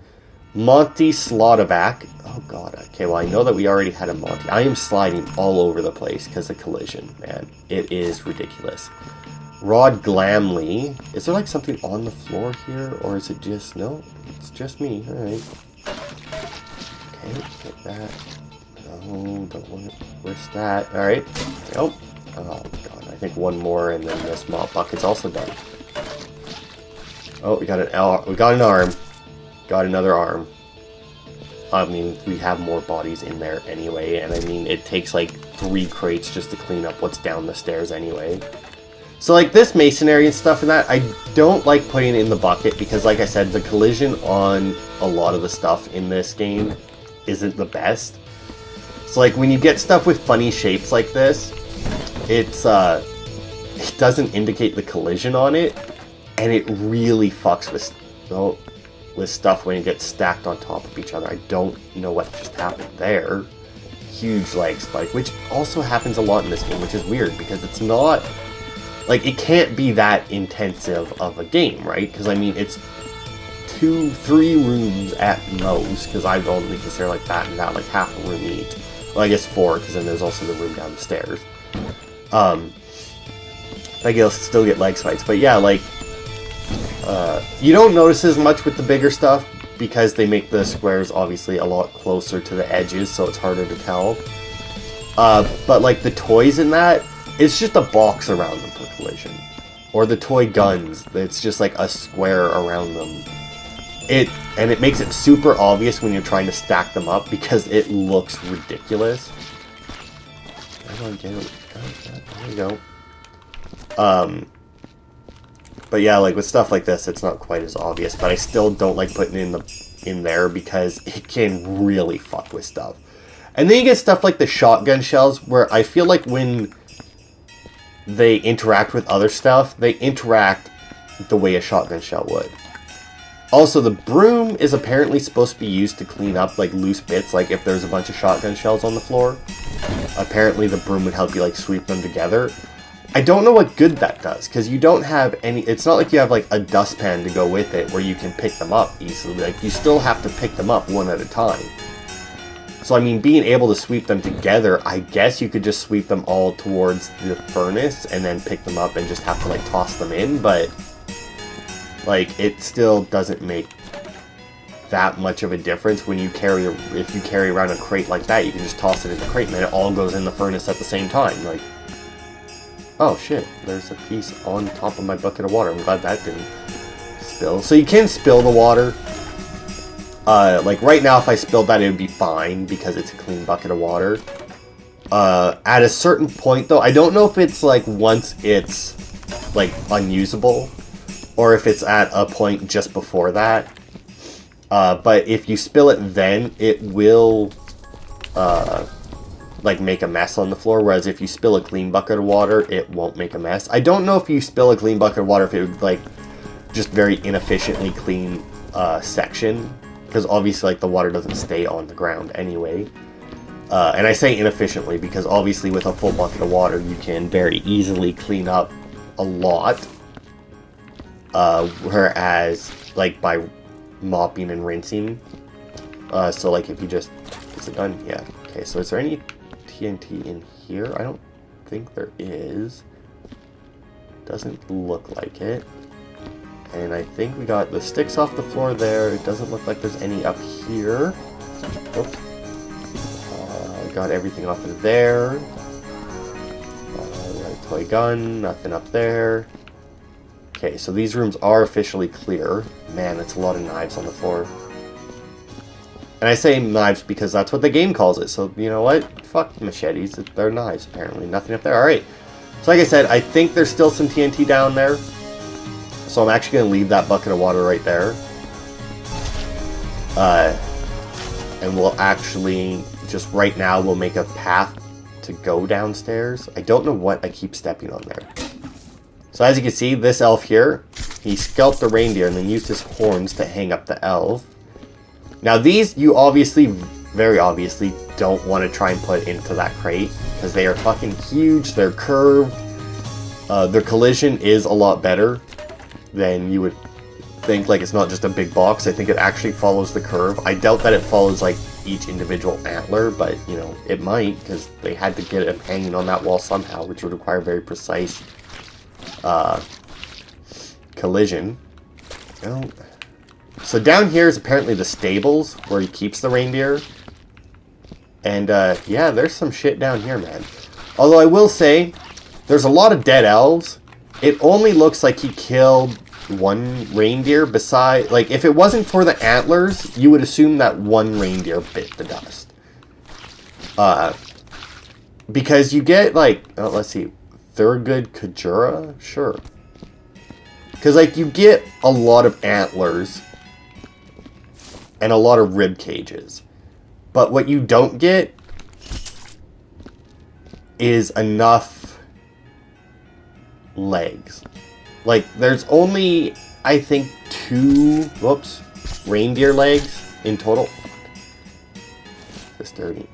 Monty Slaughterback. Oh, God. Okay, well, I know that we already had a Monty. I am sliding all over the place because of collision, man. It is ridiculous. Rod Glamley. Is there like something on the floor here? Or is it just... No, it's just me. Alright. Okay, get that. No, don't want to risk that. Alright. Nope. Oh, God. I think one more and then this mop bucket's also done. Oh, we got an arm. Got another arm. I mean, we have more bodies in there anyway. And I mean, it takes like 3 crates just to clean up what's down the stairs anyway. So, like, this masonry and stuff and that, I don't like putting it in the bucket because, like I said, the collision on a lot of the stuff in this game isn't the best. So, like, when you get stuff with funny shapes like this, it's, it doesn't indicate the collision on it, and it really fucks with stuff when it gets stacked on top of each other. I don't know what just happened there. Huge leg spike, which also happens a lot in this game, which is weird because it's not... Like, it can't be that intensive of a game, right? Because, I mean, it's 2-3 rooms at most, because I've only considered like that and that, like half a room each. Well, I guess 4, because then there's also the room down the stairs. Like, you'll still get leg spikes. But yeah, like, you don't notice as much with the bigger stuff, because they make the squares, obviously, a lot closer to the edges, so it's harder to tell. But, like, the toys in that, it's just a box around them for collision. Or the toy guns, it's just like a square around them. And it makes it super obvious when you're trying to stack them up because it looks ridiculous. There we go. But yeah, like with stuff like this, it's not quite as obvious, but I still don't like putting it in there because it can really fuck with stuff. And then you get stuff like the shotgun shells where I feel like when they interact with other stuff, they interact the way a shotgun shell would. Also, the broom is apparently supposed to be used to clean up like loose bits, like if there's a bunch of shotgun shells on the floor. Apparently the broom would help you like sweep them together. I don't know what good that does, because you don't have any... It's not like you have like a dustpan to go with it where you can pick them up easily. Like, you still have to pick them up one at a time. So, I mean, being able to sweep them together, I guess you could just sweep them all towards the furnace and then pick them up and just have to, like, toss them in, but, like, it still doesn't make that much of a difference when you carry... If you carry around a crate like that, you can just toss it in the crate and then it all goes in the furnace at the same time, like... Oh, shit, there's a piece on top of my bucket of water. I'm glad that didn't spill. So you can spill the water. Like, right now, if I spilled that, it would be fine, because it's a clean bucket of water. At a certain point, though, I don't know if it's, like, once it's, like, unusable, or if it's at a point just before that. But if you spill it then, it will, like, make a mess on the floor, whereas if you spill a clean bucket of water, it won't make a mess. I don't know if you spill a clean bucket of water, if it would, like, just very inefficiently clean section. Because obviously, like, the water doesn't stay on the ground anyway. And I say inefficiently because obviously with a full bucket of water, you can very easily clean up a lot. Whereas, like, by mopping and rinsing. So, like, if you just... Is it done? Yeah. Okay, so is there any TNT in here? I don't think there is. Doesn't look like it. And I think we got the sticks off the floor there. It doesn't look like there's any up here. Oops. Got everything off of there. Got a toy gun. Nothing up there. Okay, so these rooms are officially clear. Man, that's a lot of knives on the floor. And I say knives because that's what the game calls it. So, you know what? Fuck machetes. They're knives, apparently. Nothing up there. Alright. So, like I said, I think there's still some TNT down there. So, I'm actually going to leave that bucket of water right there. And we'll actually, just right now, we'll make a path to go downstairs. I don't know what I keep stepping on there. So, as you can see, this elf here, he scalped the reindeer and then used his horns to hang up the elf. Now these, you obviously, very obviously, don't want to try and put into that crate, because they are fucking huge, they're curved, their collision is a lot better than you would think. Like, it's not just a big box, I think it actually follows the curve. I doubt that it follows, like, each individual antler, but, you know, it might, because they had to get it hanging on that wall somehow, which would require very precise, collision. Oh. So down here is apparently the stables where he keeps the reindeer. And, yeah, there's some shit down here, man. Although I will say, there's a lot of dead elves. It only looks like he killed one reindeer beside... Like, if it wasn't for the antlers, you would assume that one reindeer bit the dust. Because you get, like... Oh, let's see. Thurgood Kajura? Sure. Because, like, you get a lot of antlers... and a lot of rib cages. But what you don't get is enough legs. Like, there's only, I think, 2, reindeer legs in total. It's dirty.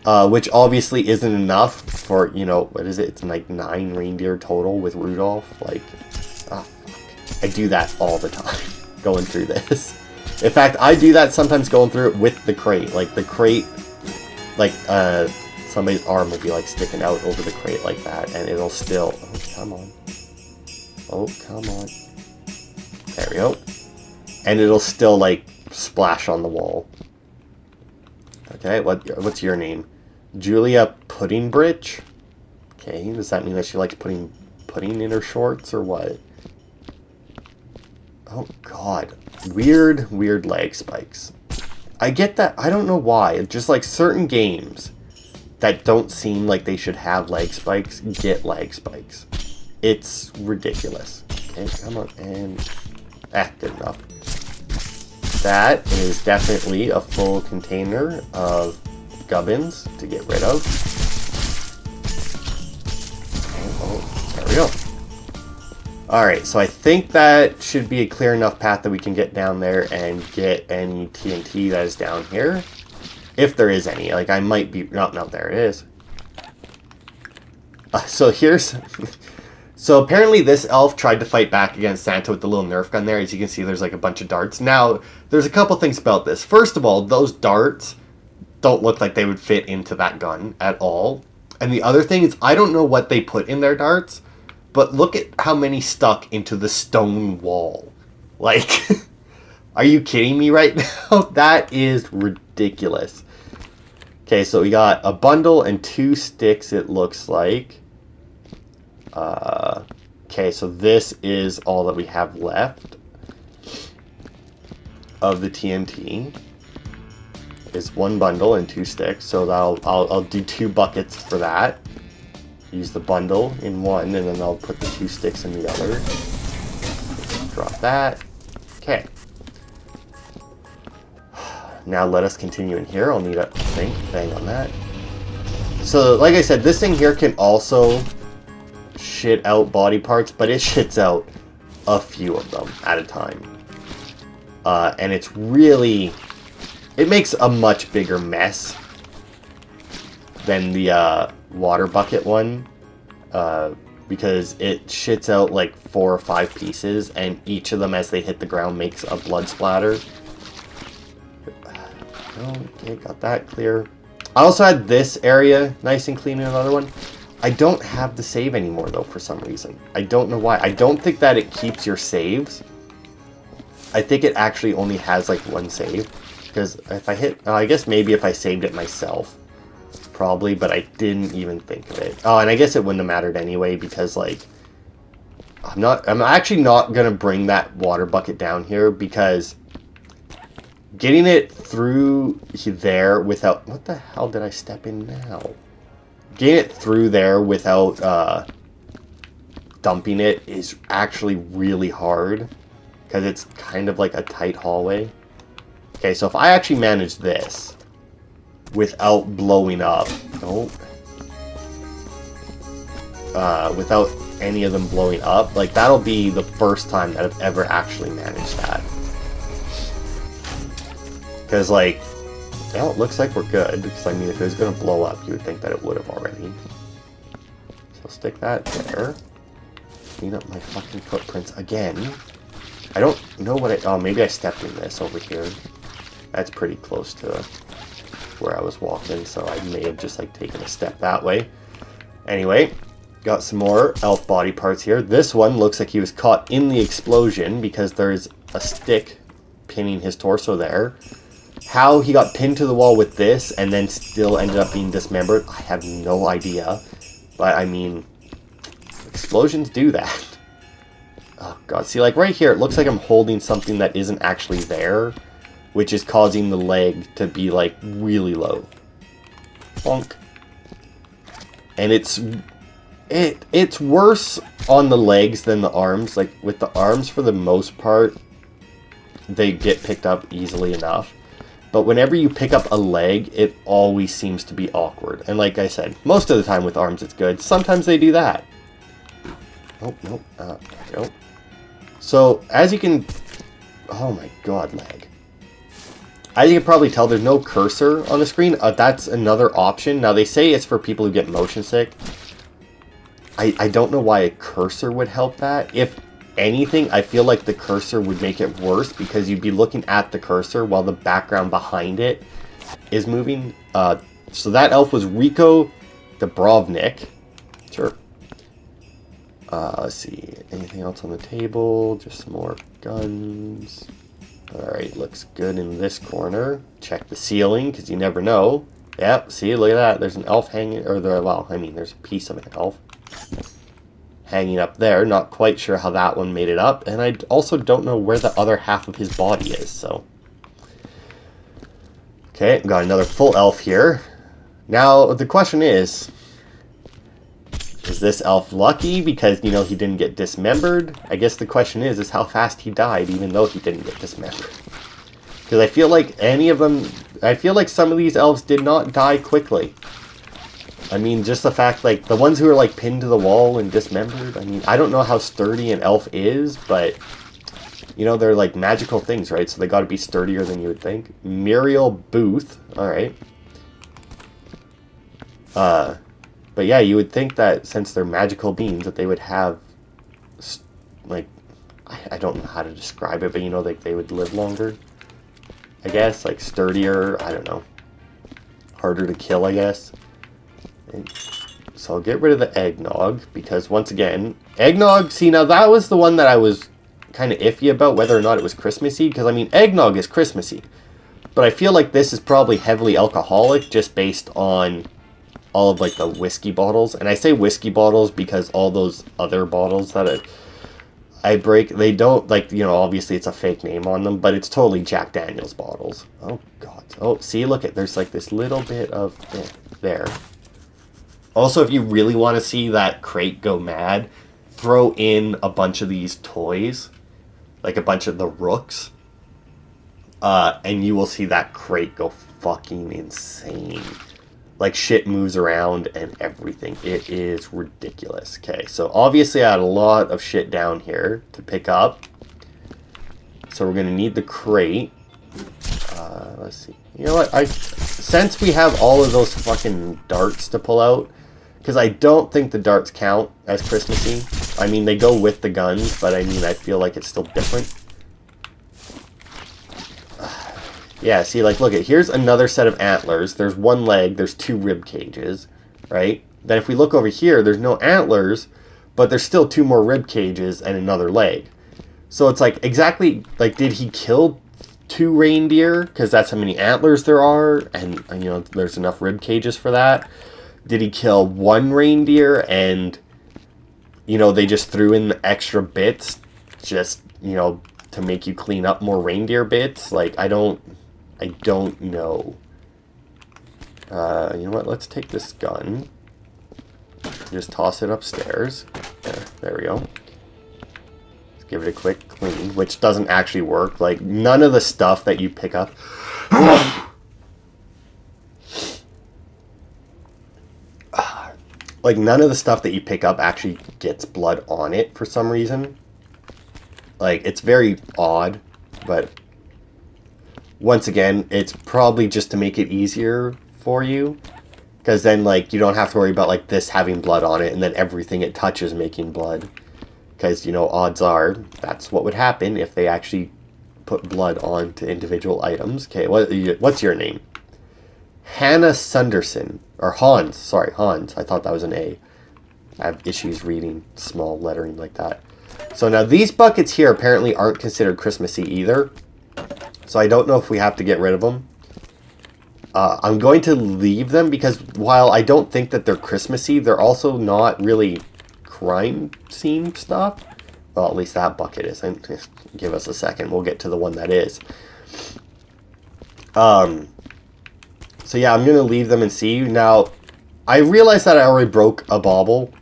Which obviously isn't enough for, you know, what is it? It's like 9 reindeer total with Rudolph. Like, ah, fuck. I do that all the time, going through this. In fact, I do that sometimes going through it with the crate. Like, the crate, like, somebody's arm will be, like, sticking out over the crate like that, and it'll still... Oh, come on. Oh, come on. There we go. And it'll still, like, splash on the wall. Okay, what's your name? Julia Puddingbridge? Okay, does that mean that she likes putting pudding in her shorts, or what? Oh, God. Weird leg spikes. I get that. I don't know why. It's just like certain games that don't seem like they should have leg spikes get leg spikes. It's ridiculous. Okay, come on. And... good enough. That is definitely a full container of gubbins to get rid of. Oh, there we go. Alright, so I think that should be a clear enough path that we can get down there and get any TNT that is down here. If there is any. Like, I might be... No, there it is. So here's... So apparently this elf tried to fight back against Santa with the little Nerf gun there. As you can see, there's like a bunch of darts. Now, there's a couple things about this. First of all, those darts don't look like they would fit into that gun at all. And the other thing is, I don't know what they put in their darts, but look at how many stuck into the stone wall. Like, are you kidding me right now? That is ridiculous. Okay, so we got a bundle and 2 sticks, it looks like. Okay, so this is all that we have left of the TNT. Is 1 bundle and 2 sticks, so I'll do 2 buckets for that. Use the bundle in one, and then I'll put the 2 sticks in the other. Drop that. Okay. Now let us continue in here. I'll need a thing. Bang on that. So, like I said, this thing here can also shit out body parts, but it shits out a few of them at a time. And it's really... It makes a much bigger mess than the water bucket one, because it shits out like 4 or 5 pieces, and each of them as they hit the ground makes a blood splatter. Okay, got that clear. I also had this area nice and clean in another one. I don't have the save anymore though for some reason. I don't know why. I don't think that it keeps your saves. I think it actually only has like 1 save. Because if I hit... I guess maybe if I saved it myself. Probably, but I didn't even think of it. Oh, and I guess it wouldn't have mattered anyway, because, like... I'm actually not going to bring that water bucket down here because getting it through there without... What the hell did I step in now? Getting it through there without dumping it is actually really hard because it's kind of like a tight hallway. Okay, so if I actually manage this without blowing up... Oh. Without any of them blowing up, like, that'll be the first time that I've ever actually managed that. Because, like, well, it looks like we're good. Because, I mean, if it was going to blow up, you would think that it would have already. So stick that there. Clean up my fucking footprints again. I don't know what I... Oh, maybe I stepped in this over here. That's pretty close to where I was walking, so I may have just, like, taken a step that way. Anyway, got some more elf body parts here. This one looks like he was caught in the explosion because there's a stick pinning his torso there. How he got pinned to the wall with this and then still ended up being dismembered, I have no idea. But, I mean, explosions do that. Oh, God. See, like, right here, it looks like I'm holding something that isn't actually there, which is causing the leg to be, like, really low. Bonk. And it's worse on the legs than the arms. Like, with the arms, for the most part, they get picked up easily enough. But whenever you pick up a leg, it always seems to be awkward. And like I said, most of the time with arms it's good. Sometimes they do that. Oh, nope. There we go. So, as you can... Oh my god, lag. As you can probably tell, there's no cursor on the screen. That's another option. Now, they say it's for people who get motion sick. I don't know why a cursor would help that. If anything, I feel like the cursor would make it worse because you'd be looking at the cursor while the background behind it is moving. So that elf was Rico Dubrovnik. Sure. Let's see. Anything else on the table? Just some more guns. Alright, looks good in this corner. Check the ceiling, because you never know. Yep, see, look at that. There's an elf hanging, well, I mean, there's a piece of an elf hanging up there. Not quite sure how that one made it up. And I also don't know where the other half of his body is, so. Okay, got another full elf here. Now, the question is this elf lucky because, you know, he didn't get dismembered? I guess the question is how fast he died even though he didn't get dismembered. Because I feel like I feel like some of these elves did not die quickly. I mean, just the fact, like, the ones who are, like, pinned to the wall and dismembered, I mean, I don't know how sturdy an elf is, but, you know, they're, like, magical things, right? So they gotta be sturdier than you would think. Muriel Booth, alright. But yeah, you would think that since they're magical beings that they would have, like, I don't know how to describe it, but, you know, like, they would live longer, I guess, like, sturdier, I don't know. Harder to kill, I guess. So I'll get rid of the eggnog, because once again, eggnog, see, now that was the one that I was kind of iffy about whether or not it was Christmassy, because I mean, eggnog is Christmassy, but I feel like this is probably heavily alcoholic just based on all of, like, the whiskey bottles. And I say whiskey bottles because all those other bottles that I break, they don't, like, you know, obviously it's a fake name on them, but it's totally Jack Daniel's bottles. Oh, God. Oh, see, look, there's, like, this little bit of there. Also, if you really want to see that crate go mad, throw in a bunch of these toys, like a bunch of the rooks, and you will see that crate go fucking insane. Like, shit moves around and everything. It is ridiculous. Okay, so obviously I had a lot of shit down here to pick up. So we're going to need the crate. Let's see. You know what? Since we have all of those fucking darts to pull out, because I don't think the darts count as Christmassy. I mean, they go with the guns, but I mean, I feel like it's still different. Yeah, see, like, look, here's another set of antlers. There's one leg, there's 2 rib cages, right? Then if we look over here, there's no antlers, but there's still 2 more rib cages and another leg. So it's like, exactly, like, did he kill 2 reindeer? Because that's how many antlers there are, and, you know, there's enough rib cages for that. Did he kill 1 reindeer and you know, they just threw in the extra bits just, you know, to make you clean up more reindeer bits. Like, I don't know. You know what? Let's take this gun. Just toss it upstairs. There we go. Let's give it a quick clean, which doesn't actually work. Like, none of the stuff that you pick up... Like, none of the stuff that you pick up actually gets blood on it for some reason. Like, it's very odd, but once again, it's probably just to make it easier for you. Because then, like, you don't have to worry about, like, this having blood on it and then everything it touches making blood. Because, you know, odds are that's what would happen if they actually put blood onto individual items. Okay, what's your name? Hannah Sunderson. Or Hans. Sorry, Hans. I thought that was an A. I have issues reading small lettering like that. So now these buckets here apparently aren't considered Christmassy either. So I don't know if we have to get rid of them. I'm going to leave them because while I don't think that they're Christmassy, they're also not really crime scene stuff. Well, at least that bucket isn't. Just give us a second. We'll get to the one that is. So yeah, I'm going to leave them and see. Now, I realize that I already broke a bauble.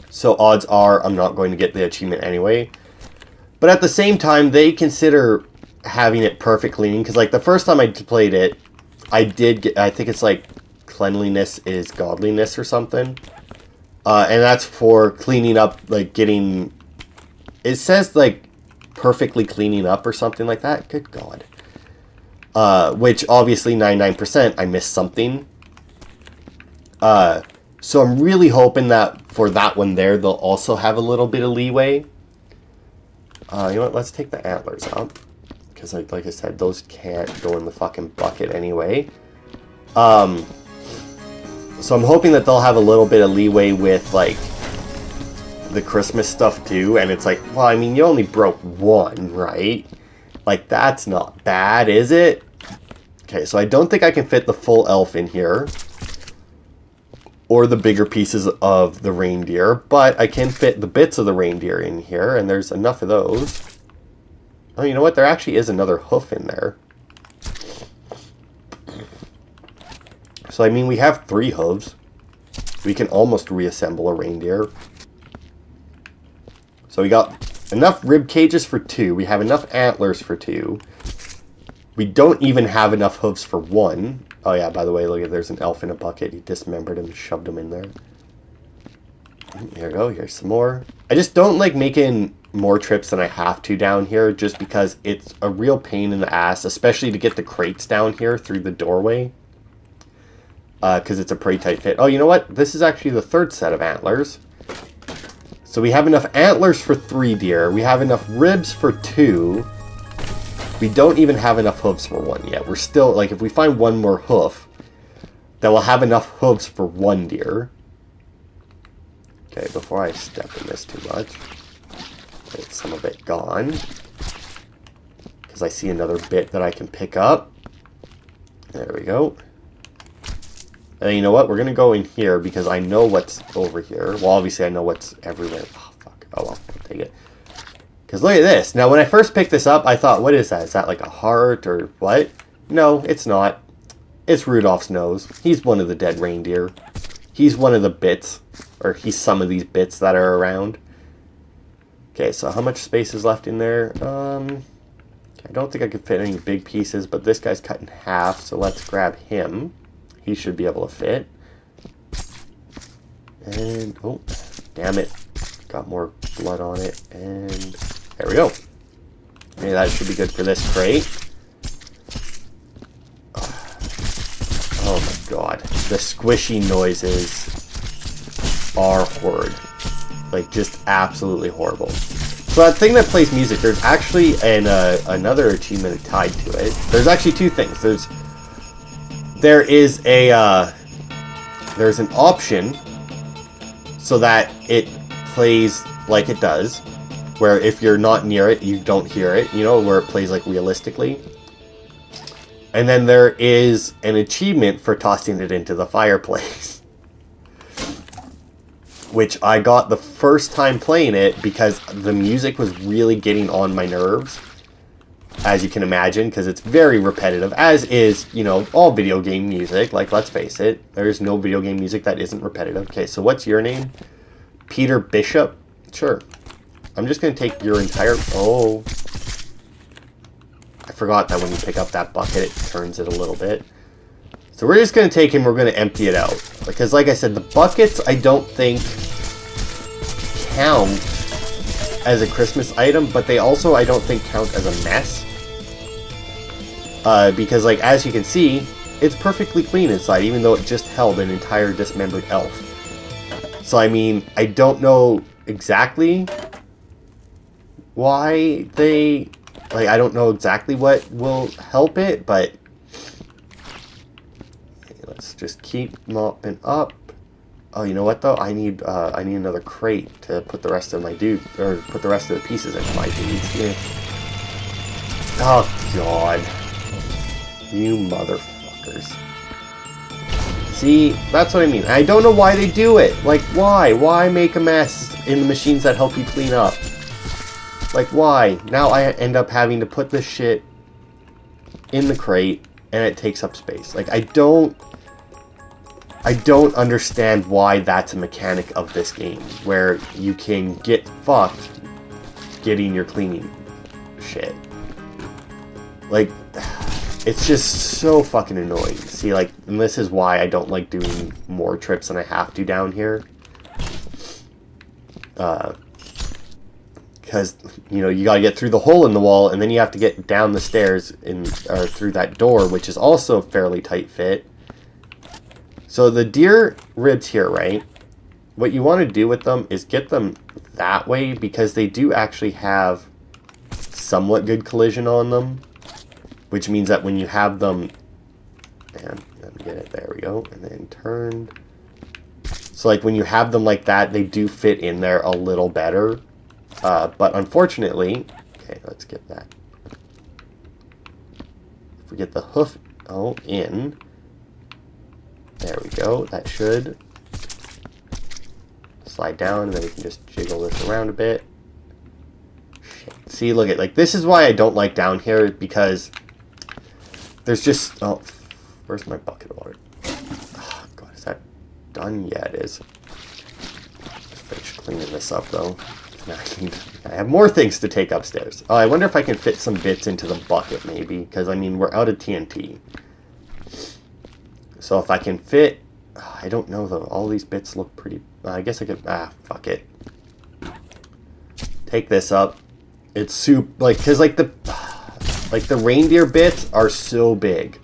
So odds are I'm not going to get the achievement anyway. But at the same time, they consider having it perfect cleaning. Because like the first time I played it, I did get, I think it's like cleanliness is godliness or something. And that's for cleaning up, like getting, it says like perfectly cleaning up or something like that. Good God. Which obviously 99% I missed something. So I'm really hoping that for that one there, they'll also have a little bit of leeway. You know what? Let's take the antlers out. Because like I said, those can't go in the fucking bucket anyway. So I'm hoping that they'll have a little bit of leeway with like the Christmas stuff too. And it's like, well, I mean, you only broke one, right? Like, that's not bad, is it? Okay, so I don't think I can fit the full elf in here. Or the bigger pieces of the reindeer. But I can fit the bits of the reindeer in here. And there's enough of those. Oh, you know what? There actually is another hoof in there. So, I mean, we have 3 hooves. We can almost reassemble a reindeer. So we got enough rib cages for 2. We have enough antlers for 2. We don't even have enough hooves for 1. Oh yeah, by the way, look at, there's an elf in a bucket. He dismembered him, shoved him in there. Here we go, here's some more. I just don't like making more trips than I have to down here just because it's a real pain in the ass, especially to get the crates down here through the doorway. Because it's a pretty tight fit. Oh, you know what? This is actually the 3rd set of antlers. So we have enough antlers for 3 deer. We have enough ribs for 2. We don't even have enough hooves for 1 yet. We're still, like, if we find 1 more hoof, then we'll have enough hooves for 1 deer. Okay, before I step in this too much, get some of it gone. Because I see another bit that I can pick up. There we go. And you know what? We're going to go in here because I know what's over here. Well, obviously I know what's everywhere. Oh, fuck. Oh, well. I'll take it. Because look at this. Now, when I first picked this up, I thought, what is that? Is that like a heart or what? No, it's not. It's Rudolph's nose. He's one of the dead reindeer. He's one of the bits. Or he's some of these bits that are around. Okay, so how much space is left in there? I don't think I could fit any big pieces, but this guy's cut in half, so let's grab him. He should be able to fit. And, oh, damn it. Got more blood on it, and there we go. Okay, that should be good for this crate. Oh my god. The squishy noises are horrid. Like, just absolutely horrible. So that thing that plays music, there's actually another achievement tied to it. There's actually 2 things. There's an option so that it plays like it does, where if you're not near it, you don't hear it, you know, where it plays like realistically. And then there is an achievement for tossing it into the fireplace. which I got the first time playing it because the music was really getting on my nerves, as you can imagine, because it's very repetitive, as is, you know, all video game music. Like, let's face it, there's no video game music that isn't repetitive. Okay, so what's your name? Peter Bishop? Sure. I'm just going to take your entire... Oh. I forgot that when you pick up that bucket, it turns it a little bit. So we're just going to take him, we're going to empty it out. Because like I said, the buckets I don't think count as a Christmas item, but they also I don't think count as a mess. Because like as you can see, it's perfectly clean inside, even though it just held an entire dismembered elf. So I mean, I don't know exactly why they... Like, I don't know exactly what will help it, but... Let's just keep mopping up. Oh, you know what though? I need another crate to put the rest of my or put the rest of the pieces into my dudes. Yeah. Oh god, you motherfuckers! See, that's what I mean. I don't know why they do it. Like, why? Why make a mess in the machines that help you clean up? Like, why? Now I end up having to put this shit in the crate, and it takes up space. Like, I don't understand why that's a mechanic of this game, where you can get fucked getting your cleaning shit. Like, it's just so fucking annoying. See, like, and this is why I don't like doing more trips than I have to down here. Because, you know, you gotta get through the hole in the wall, and then you have to get down the stairs or through that door, which is also fairly tight fit. So the deer ribs here, right? What you want to do with them is get them that way, because they do actually have somewhat good collision on them. Which means that when you have them... And let me get it, there we go. And then turned. So like when you have them like that, they do fit in there a little better. But unfortunately... Okay, let's get that. If we get the hoof in... There we go. That should slide down, and then we can just jiggle this around a bit. Shit. See, look at, like, this is why I don't like down here, because there's just... Oh, where's my bucket of water? Oh, God, is that done? Yeah, it is. Finish cleaning this up, though. Now I have more things to take upstairs. Oh, I wonder if I can fit some bits into the bucket, maybe, because, I mean, we're out of TNT. So if I can fit... I don't know, though. All these bits look pretty... I guess I could... fuck it. Take this up. It's soup... Like, because, like, the reindeer bits are so big.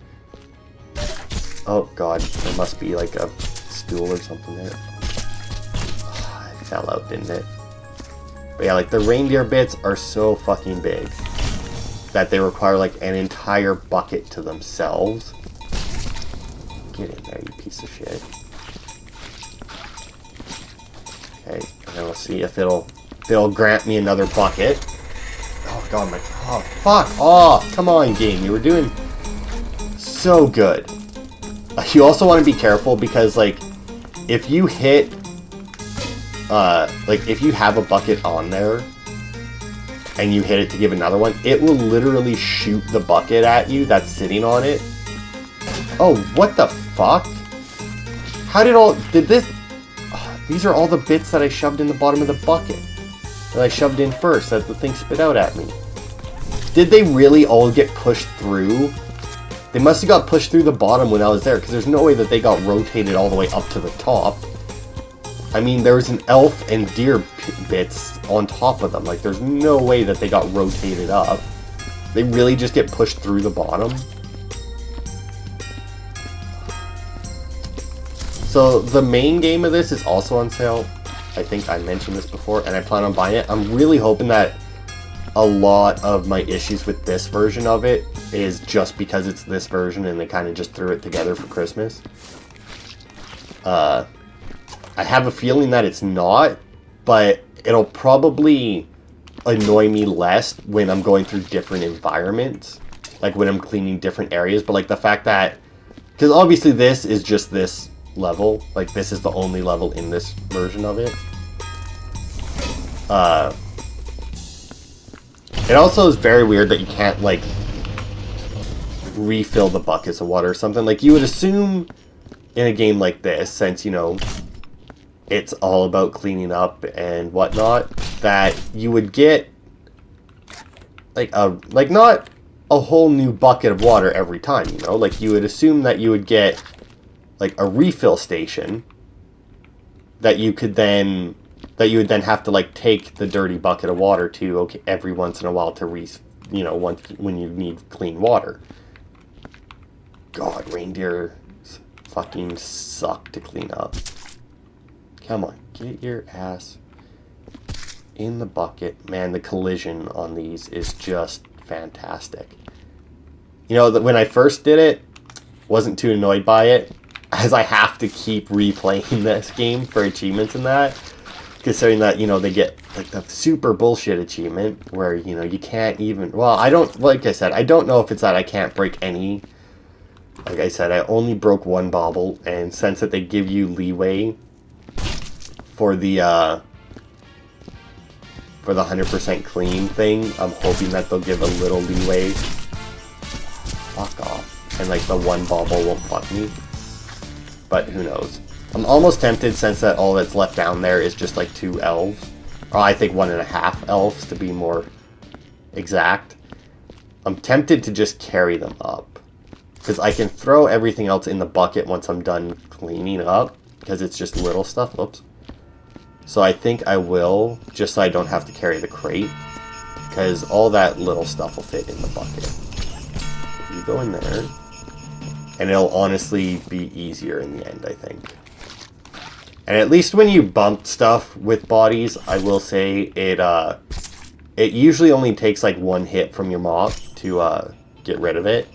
Oh, God. There must be, like, a stool or something there. It fell out, didn't it? But, yeah, like, the reindeer bits are so fucking big that they require, like, an entire bucket to themselves. Get in there, you piece of shit. Okay, and then we'll see if it'll grant me another bucket. Oh god, oh fuck off! Come on, game, you were doing so good. You also want to be careful because, like, if you hit, like, if you have a bucket on there and you hit it to give another one, it will literally shoot the bucket at you that's sitting on it. Oh, what the fuck? How did this... Oh, these are all the bits that I shoved in the bottom of the bucket. That I shoved in first, that the thing spit out at me. Did they really all get pushed through? They must have got pushed through the bottom when I was there, because there's no way that they got rotated all the way up to the top. I mean, there was an elf and deer bits on top of them. Like, there's no way that they got rotated up. They really just get pushed through the bottom. So the main game of this is also on sale. I think I mentioned this before, and I plan on buying it. I'm really hoping that a lot of my issues with this version of it is just because it's this version and they kind of just threw it together for Christmas. I have a feeling that it's not, but it'll probably annoy me less when I'm going through different environments. Like when I'm cleaning different areas, but like the fact that... Because obviously this is just this... level. Like, this is the only level in this version of it. It also is very weird that you can't, like, refill the buckets of water or something. Like, you would assume in a game like this, since, you know, it's all about cleaning up and whatnot, that you would get, like, not a whole new bucket of water every time, you know? Like, you would assume that you would get, like, a refill station that you would then have to, like, take the dirty bucket of water to, okay, every once in a while to when you need clean water. God, reindeer fucking suck to clean up. Come on, get your ass in the bucket. Man, the collision on these is just fantastic. You know, when I first did it, wasn't too annoyed by it, as I have to keep replaying this game for achievements and that. Considering that, you know, they get, like, the super bullshit achievement where, you know, you can't even... Well, like I said, I don't know if it's that I can't break any. Like I said, I only broke one bauble, and since that they give you leeway for the 100% clean thing, I'm hoping that they'll give a little leeway. Fuck off. And, like, the one bauble won't fuck me. But who knows. I'm almost tempted, since that all that's left down there is just like 2 elves. Or I think 1.5 elves, to be more exact. I'm tempted to just carry them up. Because I can throw everything else in the bucket once I'm done cleaning up. Because it's just little stuff. Whoops. So I think I will, just so I don't have to carry the crate. Because all that little stuff will fit in the bucket. You go in there. And it'll honestly be easier in the end, I think. And at least when you bump stuff with bodies, I will say it usually only takes like 1 hit from your mop to get rid of it.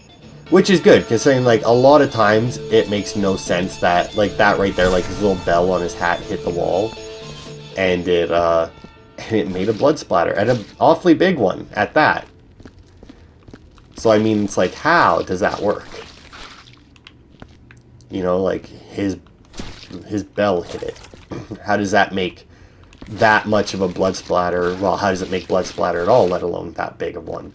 Which is good, considering like a lot of times it makes no sense that, like that right there, like his little bell on his hat hit the wall. And it made a blood splatter, and an awfully big one at that. So I mean, it's like, how does that work? You know, like his bell hit it. How does that make that much of a blood splatter? Well, how does it make blood splatter at all, let alone that big of one?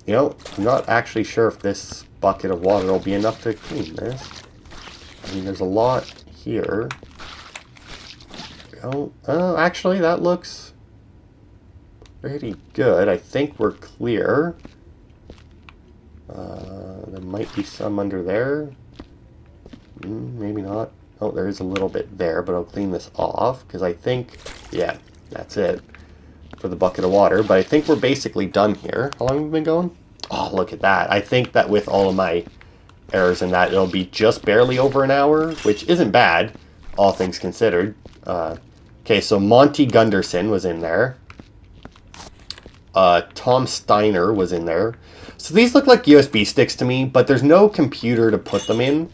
You know, I'm not actually sure if this bucket of water will be enough to clean this. I mean, there's a lot here. Oh, actually, that looks pretty good. I think we're clear. There might be some under there. Maybe not. Oh, there is a little bit there, but I'll clean this off, because I think, yeah, that's it for the bucket of water. But I think we're basically done here. How long have we been going? Oh, look at that. I think that with all of my errors in that, it'll be just barely over an hour, which isn't bad, all things considered. Okay, so Monty Gunderson was in there. Tom Steiner was in there. So these look like USB sticks to me, but there's no computer to put them in.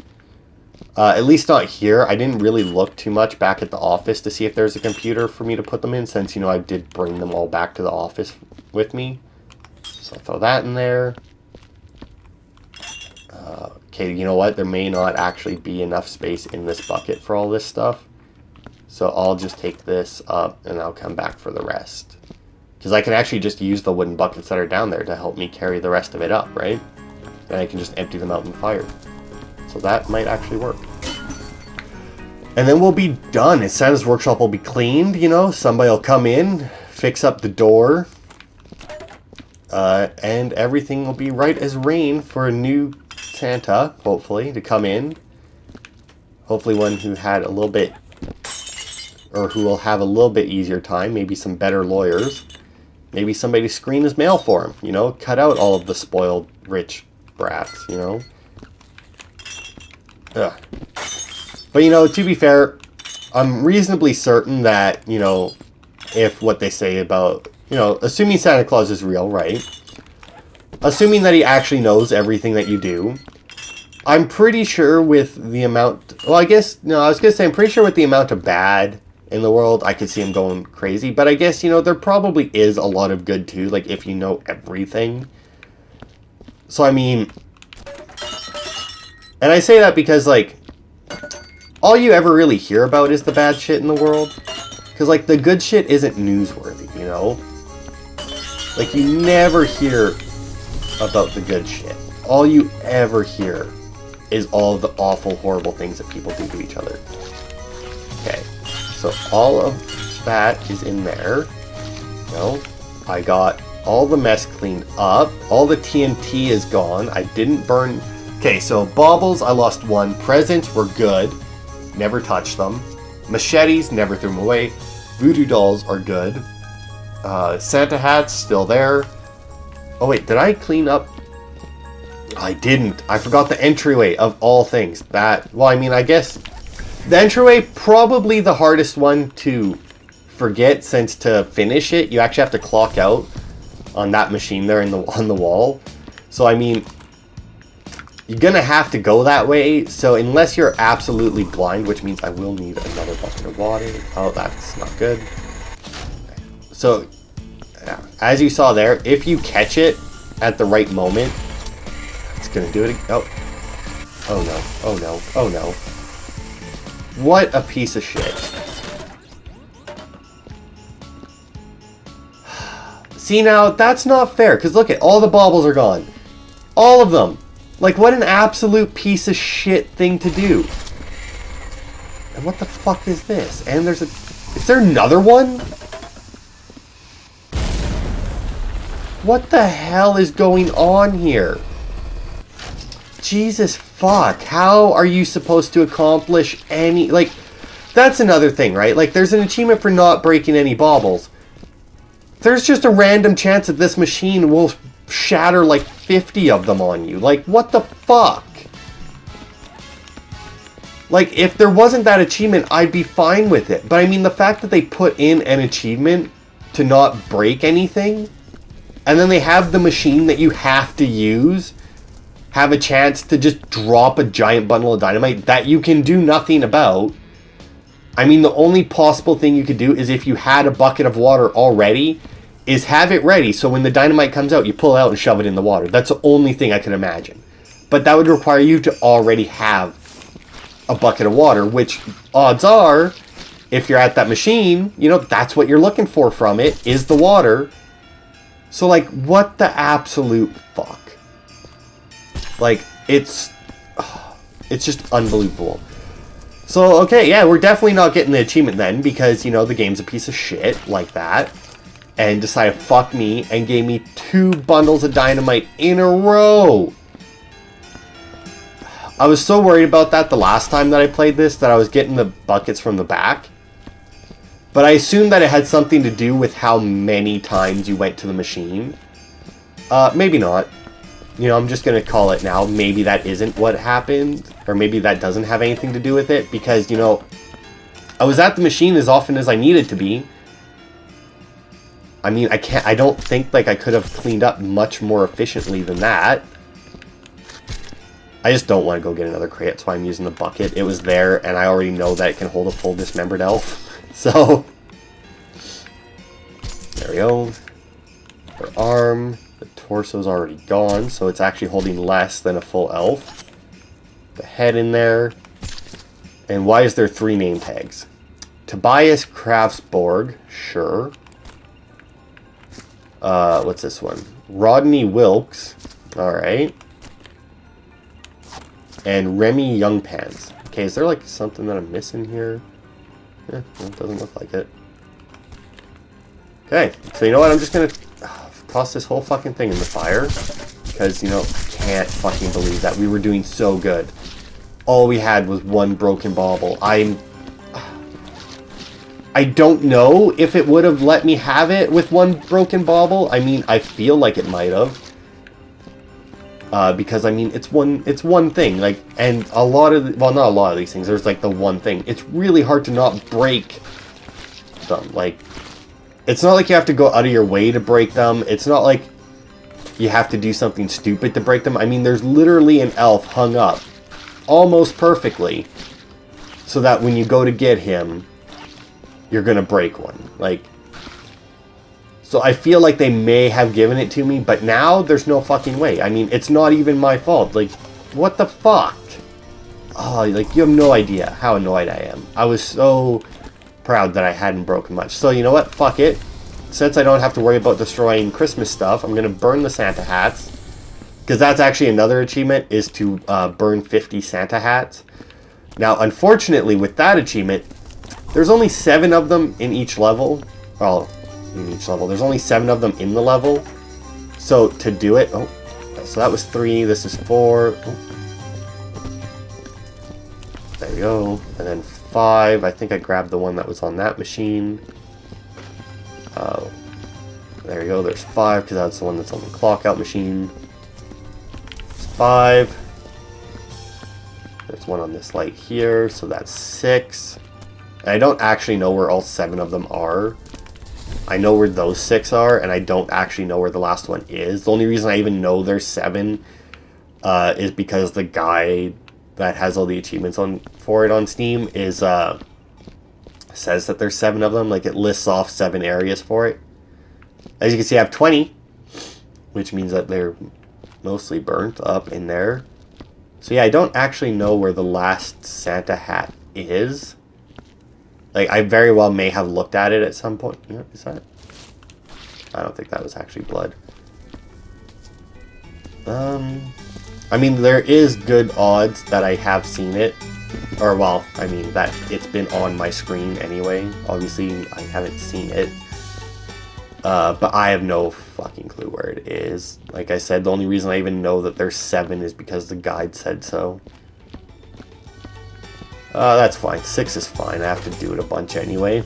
At least not here. I didn't really look too much back at the office to see if there's a computer for me to put them in, since, you know, I did bring them all back to the office with me. So I'll throw that in there. Okay, you know what? There may not actually be enough space in this bucket for all this stuff. So I'll just take this up, and I'll come back for the rest. Because I can actually just use the wooden buckets that are down there to help me carry the rest of it up, right? And I can just empty them out in the fire. So that might actually work. And then we'll be done. Santa's workshop will be cleaned, you know. Somebody will come in, fix up the door. And everything will be right as rain for a new Santa, hopefully, to come in. Hopefully one who had a little bit, or who will have a little bit easier time. Maybe some better lawyers. Maybe somebody screen his mail for him, you know. Cut out all of the spoiled rich brats, you know. Ugh. But, you know, to be fair, I'm reasonably certain that, you know, if what they say about, you know, assuming Santa Claus is real, right? Assuming that he actually knows everything that you do, I'm pretty sure with the amount, well, I guess, no, I was going to say, I'm pretty sure with the amount of bad in the world, I could see him going crazy. But I guess, you know, there probably is a lot of good, too, like, if you know everything. So, I mean, and I say that because, like, all you ever really hear about is the bad shit in the world. Because, like, the good shit isn't newsworthy, you know? Like, you never hear about the good shit. All you ever hear is all the awful, horrible things that people do to each other. Okay, so all of that is in there. No, I got all the mess cleaned up. All the TNT is gone. I didn't burn... Okay, so baubles, I lost one. Presents were good. Never touched them. Machetes, never threw them away. Voodoo dolls are good. Santa hats, still there. Oh wait, did I clean up? I didn't. I forgot the entryway of all things. That, well, I mean, I guess the entryway, probably the hardest one to forget, since to finish it, you actually have to clock out on that machine there on the wall. So, I mean, you're gonna have to go that way. So, unless you're absolutely blind, which means I will need another bucket of water. Oh, that's not good. So, yeah, as you saw there, if you catch it at the right moment, it's gonna do it. Oh no, oh no, oh no. What a piece of shit. See, now, that's not fair, because look at, all the baubles are gone. All of them. Like, what an absolute piece of shit thing to do. And what the fuck is this? And there's a... Is there another one? What the hell is going on here? Jesus fuck. How are you supposed to accomplish any... Like, that's another thing, right? Like, there's an achievement for not breaking any baubles. There's just a random chance that this machine will shatter like 50 of them on you. Like, what the fuck? Like, if there wasn't that achievement, I'd be fine with it. But I mean, the fact that they put in an achievement to not break anything, and then they have the machine that you have to use have a chance to just drop a giant bundle of dynamite that you can do nothing about. I mean, the only possible thing you could do is if you had a bucket of water already, is have it ready so when the dynamite comes out, you pull it out and shove it in the water. That's the only thing I could imagine. But that would require you to already have a bucket of water, which odds are, if you're at that machine, you know, that's what you're looking for from it, is the water. So, like, what the absolute fuck? Like, it's just unbelievable. So, okay, yeah, we're definitely not getting the achievement then, because, you know, the game's a piece of shit like that. And decided, fuck me, and gave me 2 bundles of dynamite in a row. I was so worried about that the last time that I played this, that I was getting the buckets from the back. But I assumed that it had something to do with how many times you went to the machine. Maybe not. You know, I'm just going to call it now. Maybe that isn't what happened. Or maybe that doesn't have anything to do with it. Because, you know, I was at the machine as often as I needed to be. I mean, I don't think, like, I could have cleaned up much more efficiently than that. I just don't want to go get another crate. That's why I'm using the bucket. It was there, and I already know that it can hold a full dismembered elf. So, there we go. Her arm. The torso's already gone, so it's actually holding less than a full elf. The head in there. And why is there 3 name tags? Tobias Craftsborg, sure. What's this one? Rodney Wilkes, alright. And Remy Youngpants. Okay, is there like something that I'm missing here? Yeah, no, it doesn't look like it. Okay, so you know what? I'm just gonna toss this whole fucking thing in the fire. Because, you know, can't fucking believe that. We were doing so good. All we had was 1 broken bauble. I don't know if it would have let me have it with 1 broken bauble. I mean, I feel like it might have. Because, I mean, it's one thing. Like, and a lot of, well, not a lot of these things. There's, like, the one thing. It's really hard to not break them. Like, it's not like you have to go out of your way to break them. It's not like you have to do something stupid to break them. I mean, there's literally an elf hung up almost perfectly so that when you go to get him, you're gonna break one. Like, so I feel like they may have given it to me, but now there's no fucking way. I mean, it's not even my fault. Like, what the fuck? Oh, like, you have no idea how annoyed I am. I was so proud that I hadn't broken much. So, you know what? Fuck it. Since I don't have to worry about destroying Christmas stuff, I'm going to burn the Santa hats. Because that's actually another achievement, is to burn 50 Santa hats. Now, unfortunately, with that achievement, there's only 7 of them in each level. Well, in each level. There's only 7 of them in the level. So, to do it... Oh, so that was 3. This is 4. Oh. There we go. And then 5. I think I grabbed the one that was on that machine. There we go. There's 5, because that's the one that's on the clock out machine. 5. There's one on this light here, so that's 6. And I don't actually know where all 7 of them are. I know where those 6 are, and I don't actually know where the last one is. The only reason I even know there's 7 is because the guy that has all the achievements for it on Steam is says that there's 7 of them. Like, it lists off 7 areas for it. As you can see, I have 20, which means that they're mostly burnt up in there. So yeah, I don't actually know where the last Santa hat is. Like, I very well may have looked at it at some point. Yeah, is that? I don't think that was actually blood. I mean, there is good odds that I have seen it. Or, well, I mean, that it's been on my screen anyway. Obviously, I haven't seen it. But I have no fucking clue where it is. Like I said, the only reason I even know that there's 7 is because the guide said so. That's fine. 6 is fine. I have to do it a bunch anyway.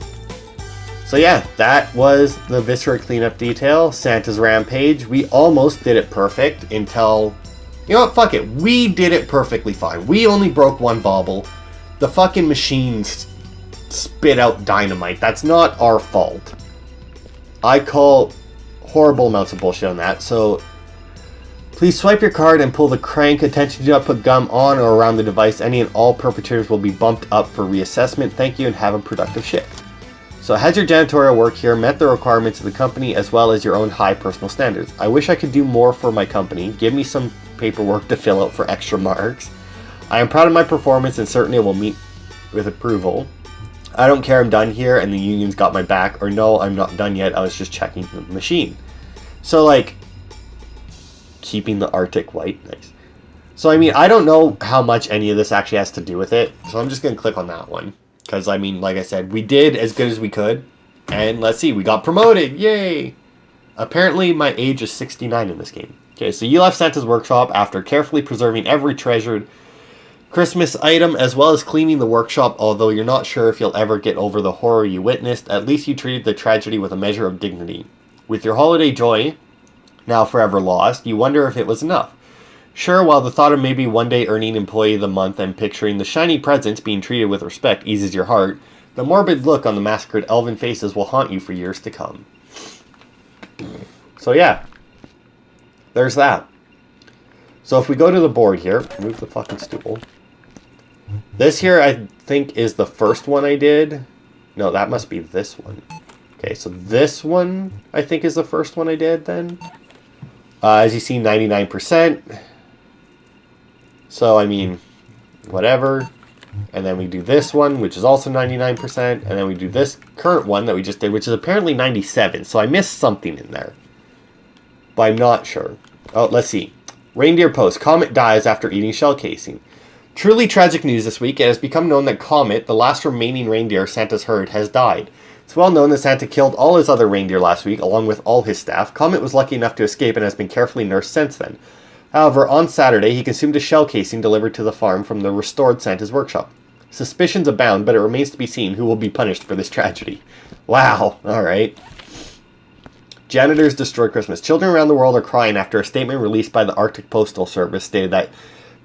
So yeah, that was the Viscera cleanup detail. Santa's Rampage. We almost did it perfect until... You know what? Fuck it. We did it perfectly fine. We only broke 1 bauble. The fucking machines spit out dynamite. That's not our fault. I call horrible amounts of bullshit on that. So please swipe your card and pull the crank. Attention, do not put gum on or around the device. Any and all perpetrators will be bumped up for reassessment. Thank you and have a productive shift. So has your janitorial work here met the requirements of the company as well as your own high personal standards? I wish I could do more for my company. Give me some paperwork to fill out for extra marks. I am proud of my performance and certainly it will meet with approval. I don't care, I'm done here and the union's got my back. Or no, I'm not done yet, I was just checking the machine. So like, keeping the Arctic white, nice. So I mean, I don't know how much any of this actually has to do with it. So I'm just going to click on that one. Because I mean, like I said, we did as good as we could. And let's see, we got promoted, yay! Apparently my age is 69 in this game. Okay, so you left Santa's workshop after carefully preserving every treasured Christmas item as well as cleaning the workshop, although you're not sure if you'll ever get over the horror you witnessed. At least you treated the tragedy with a measure of dignity. With your holiday joy now forever lost, you wonder if it was enough. Sure, while the thought of maybe one day earning Employee of the Month and picturing the shiny presents being treated with respect eases your heart, the morbid look on the massacred elven faces will haunt you for years to come. So yeah, there's that. So if we go to the board here, move the fucking stool. This here, I think, is the first one I did. No, that must be this one. Okay, so this one, I think, is the first one I did then. As you see, 99%. So, I mean, whatever. And then we do this one, which is also 99%. And then we do this current one that we just did, which is apparently 97. So I missed something in there. But I'm not sure. Oh, let's see. Reindeer post. Comet dies after eating shell casing. Truly tragic news this week. It has become known that Comet, the last remaining reindeer Santa's herd, has died. It's well known that Santa killed all his other reindeer last week, along with all his staff. Comet was lucky enough to escape and has been carefully nursed since then. However, on Saturday, he consumed a shell casing delivered to the farm from the restored Santa's workshop. Suspicions abound, but it remains to be seen who will be punished for this tragedy. Wow, alright. Janitors destroy Christmas. Children around the world are crying after a statement released by the Arctic Postal Service stated that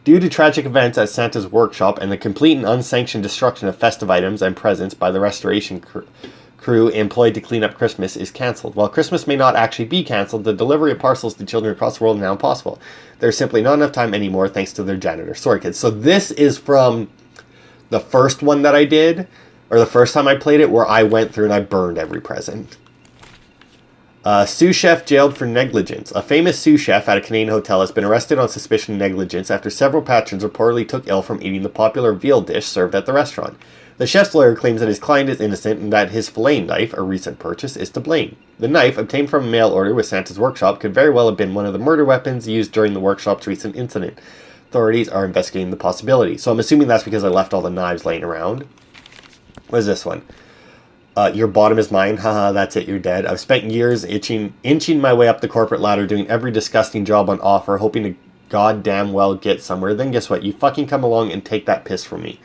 due to tragic events at Santa's workshop and the complete and unsanctioned destruction of festive items and presents by the restoration crew employed to clean up Christmas is cancelled. While Christmas may not actually be cancelled, the delivery of parcels to children across the world is now impossible. There's simply not enough time anymore thanks to their janitors. Sorry, kids. So this is from the first one that I did, or the first time I played it, where I went through and I burned every present. Sous chef jailed for negligence. A famous sous chef at a Canadian hotel has been arrested on suspicion of negligence after several patrons reportedly took ill from eating the popular veal dish served at the restaurant. The chef's lawyer claims that his client is innocent and that his fillet knife, a recent purchase, is to blame. The knife, obtained from a mail order with Santa's workshop, could very well have been one of the murder weapons used during the workshop's recent incident. Authorities are investigating the possibility. So I'm assuming that's because I left all the knives laying around. What is this one? Your bottom is mine. Haha, that's it, you're dead. I've spent years inching my way up the corporate ladder, doing every disgusting job on offer, hoping to goddamn well get somewhere. Then guess what? You fucking come along and take that piss from me.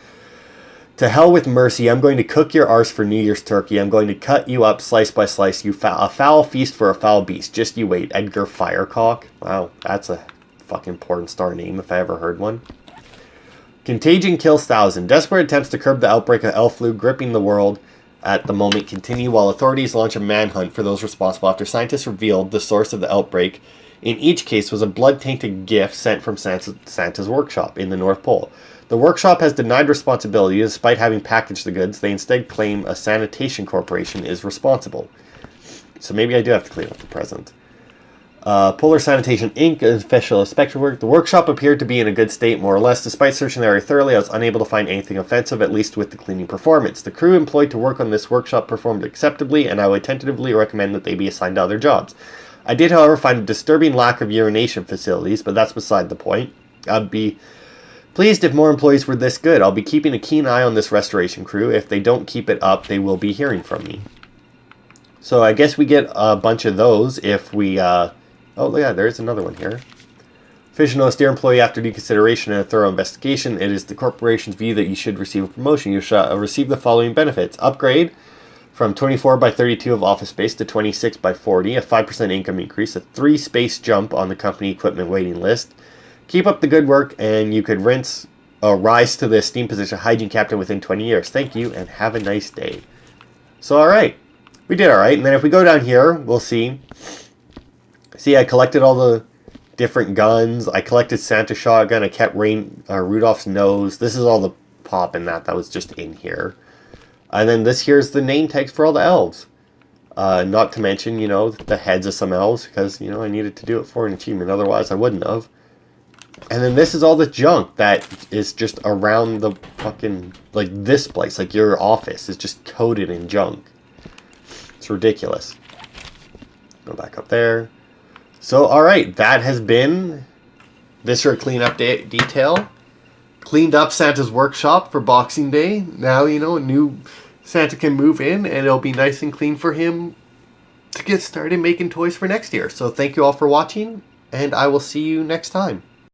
To hell with mercy, I'm going to cook your arse for New Year's turkey. I'm going to cut you up slice by slice, a foul feast for a foul beast. Just you wait. Edgar Firecock. Wow, that's a fucking porn star name if I ever heard one. Contagion kills 1,000. Desperate attempts to curb the outbreak of elf flu gripping the world at the moment continue while authorities launch a manhunt for those responsible after scientists revealed the source of the outbreak. In each case was a blood-tainted gift sent from Santa's workshop in the North Pole. The workshop has denied responsibility despite having packaged the goods. They instead claim a sanitation corporation is responsible. So maybe I do have to clean up the present. Polar Sanitation Inc. official inspection work. The workshop appeared to be in a good state, more or less. Despite searching the area thoroughly, I was unable to find anything offensive, at least with the cleaning performance. The crew employed to work on this workshop performed acceptably, and I would tentatively recommend that they be assigned to other jobs. I did, however, find a disturbing lack of urination facilities, but that's beside the point. I'd be pleased if more employees were this good. I'll be keeping a keen eye on this restoration crew. If they don't keep it up, they will be hearing from me. So I guess we get a bunch of those if we... Oh, yeah, there's another one here. Official notice, dear employee, after due consideration and a thorough investigation, it is the corporation's view that you should receive a promotion. You shall receive the following benefits. Upgrade from 24 by 32 of office space to 26 by 40, a 5% income increase, a 3-space jump on the company equipment waiting list. Keep up the good work, and you could rise to the esteemed position of hygiene captain within 20 years. Thank you, and have a nice day. So, all right. We did all right. And then if we go down here, we'll see... See, I collected all the different guns. I collected Santa's shotgun. I kept Rudolph's nose. This is all the pop and that was just in here. And then this here's the name tags for all the elves. Not to mention, you know, the heads of some elves because, you know, I needed to do it for an achievement. Otherwise, I wouldn't have. And then this is all the junk that is just around the fucking, like, this place. Like, your office is just coated in junk. It's ridiculous. Go back up there. So, alright, that has been Viscera Cleanup Detail. Cleaned up Santa's workshop for Boxing Day. Now, you know, a new Santa can move in and it'll be nice and clean for him to get started making toys for next year. So, thank you all for watching, and I will see you next time.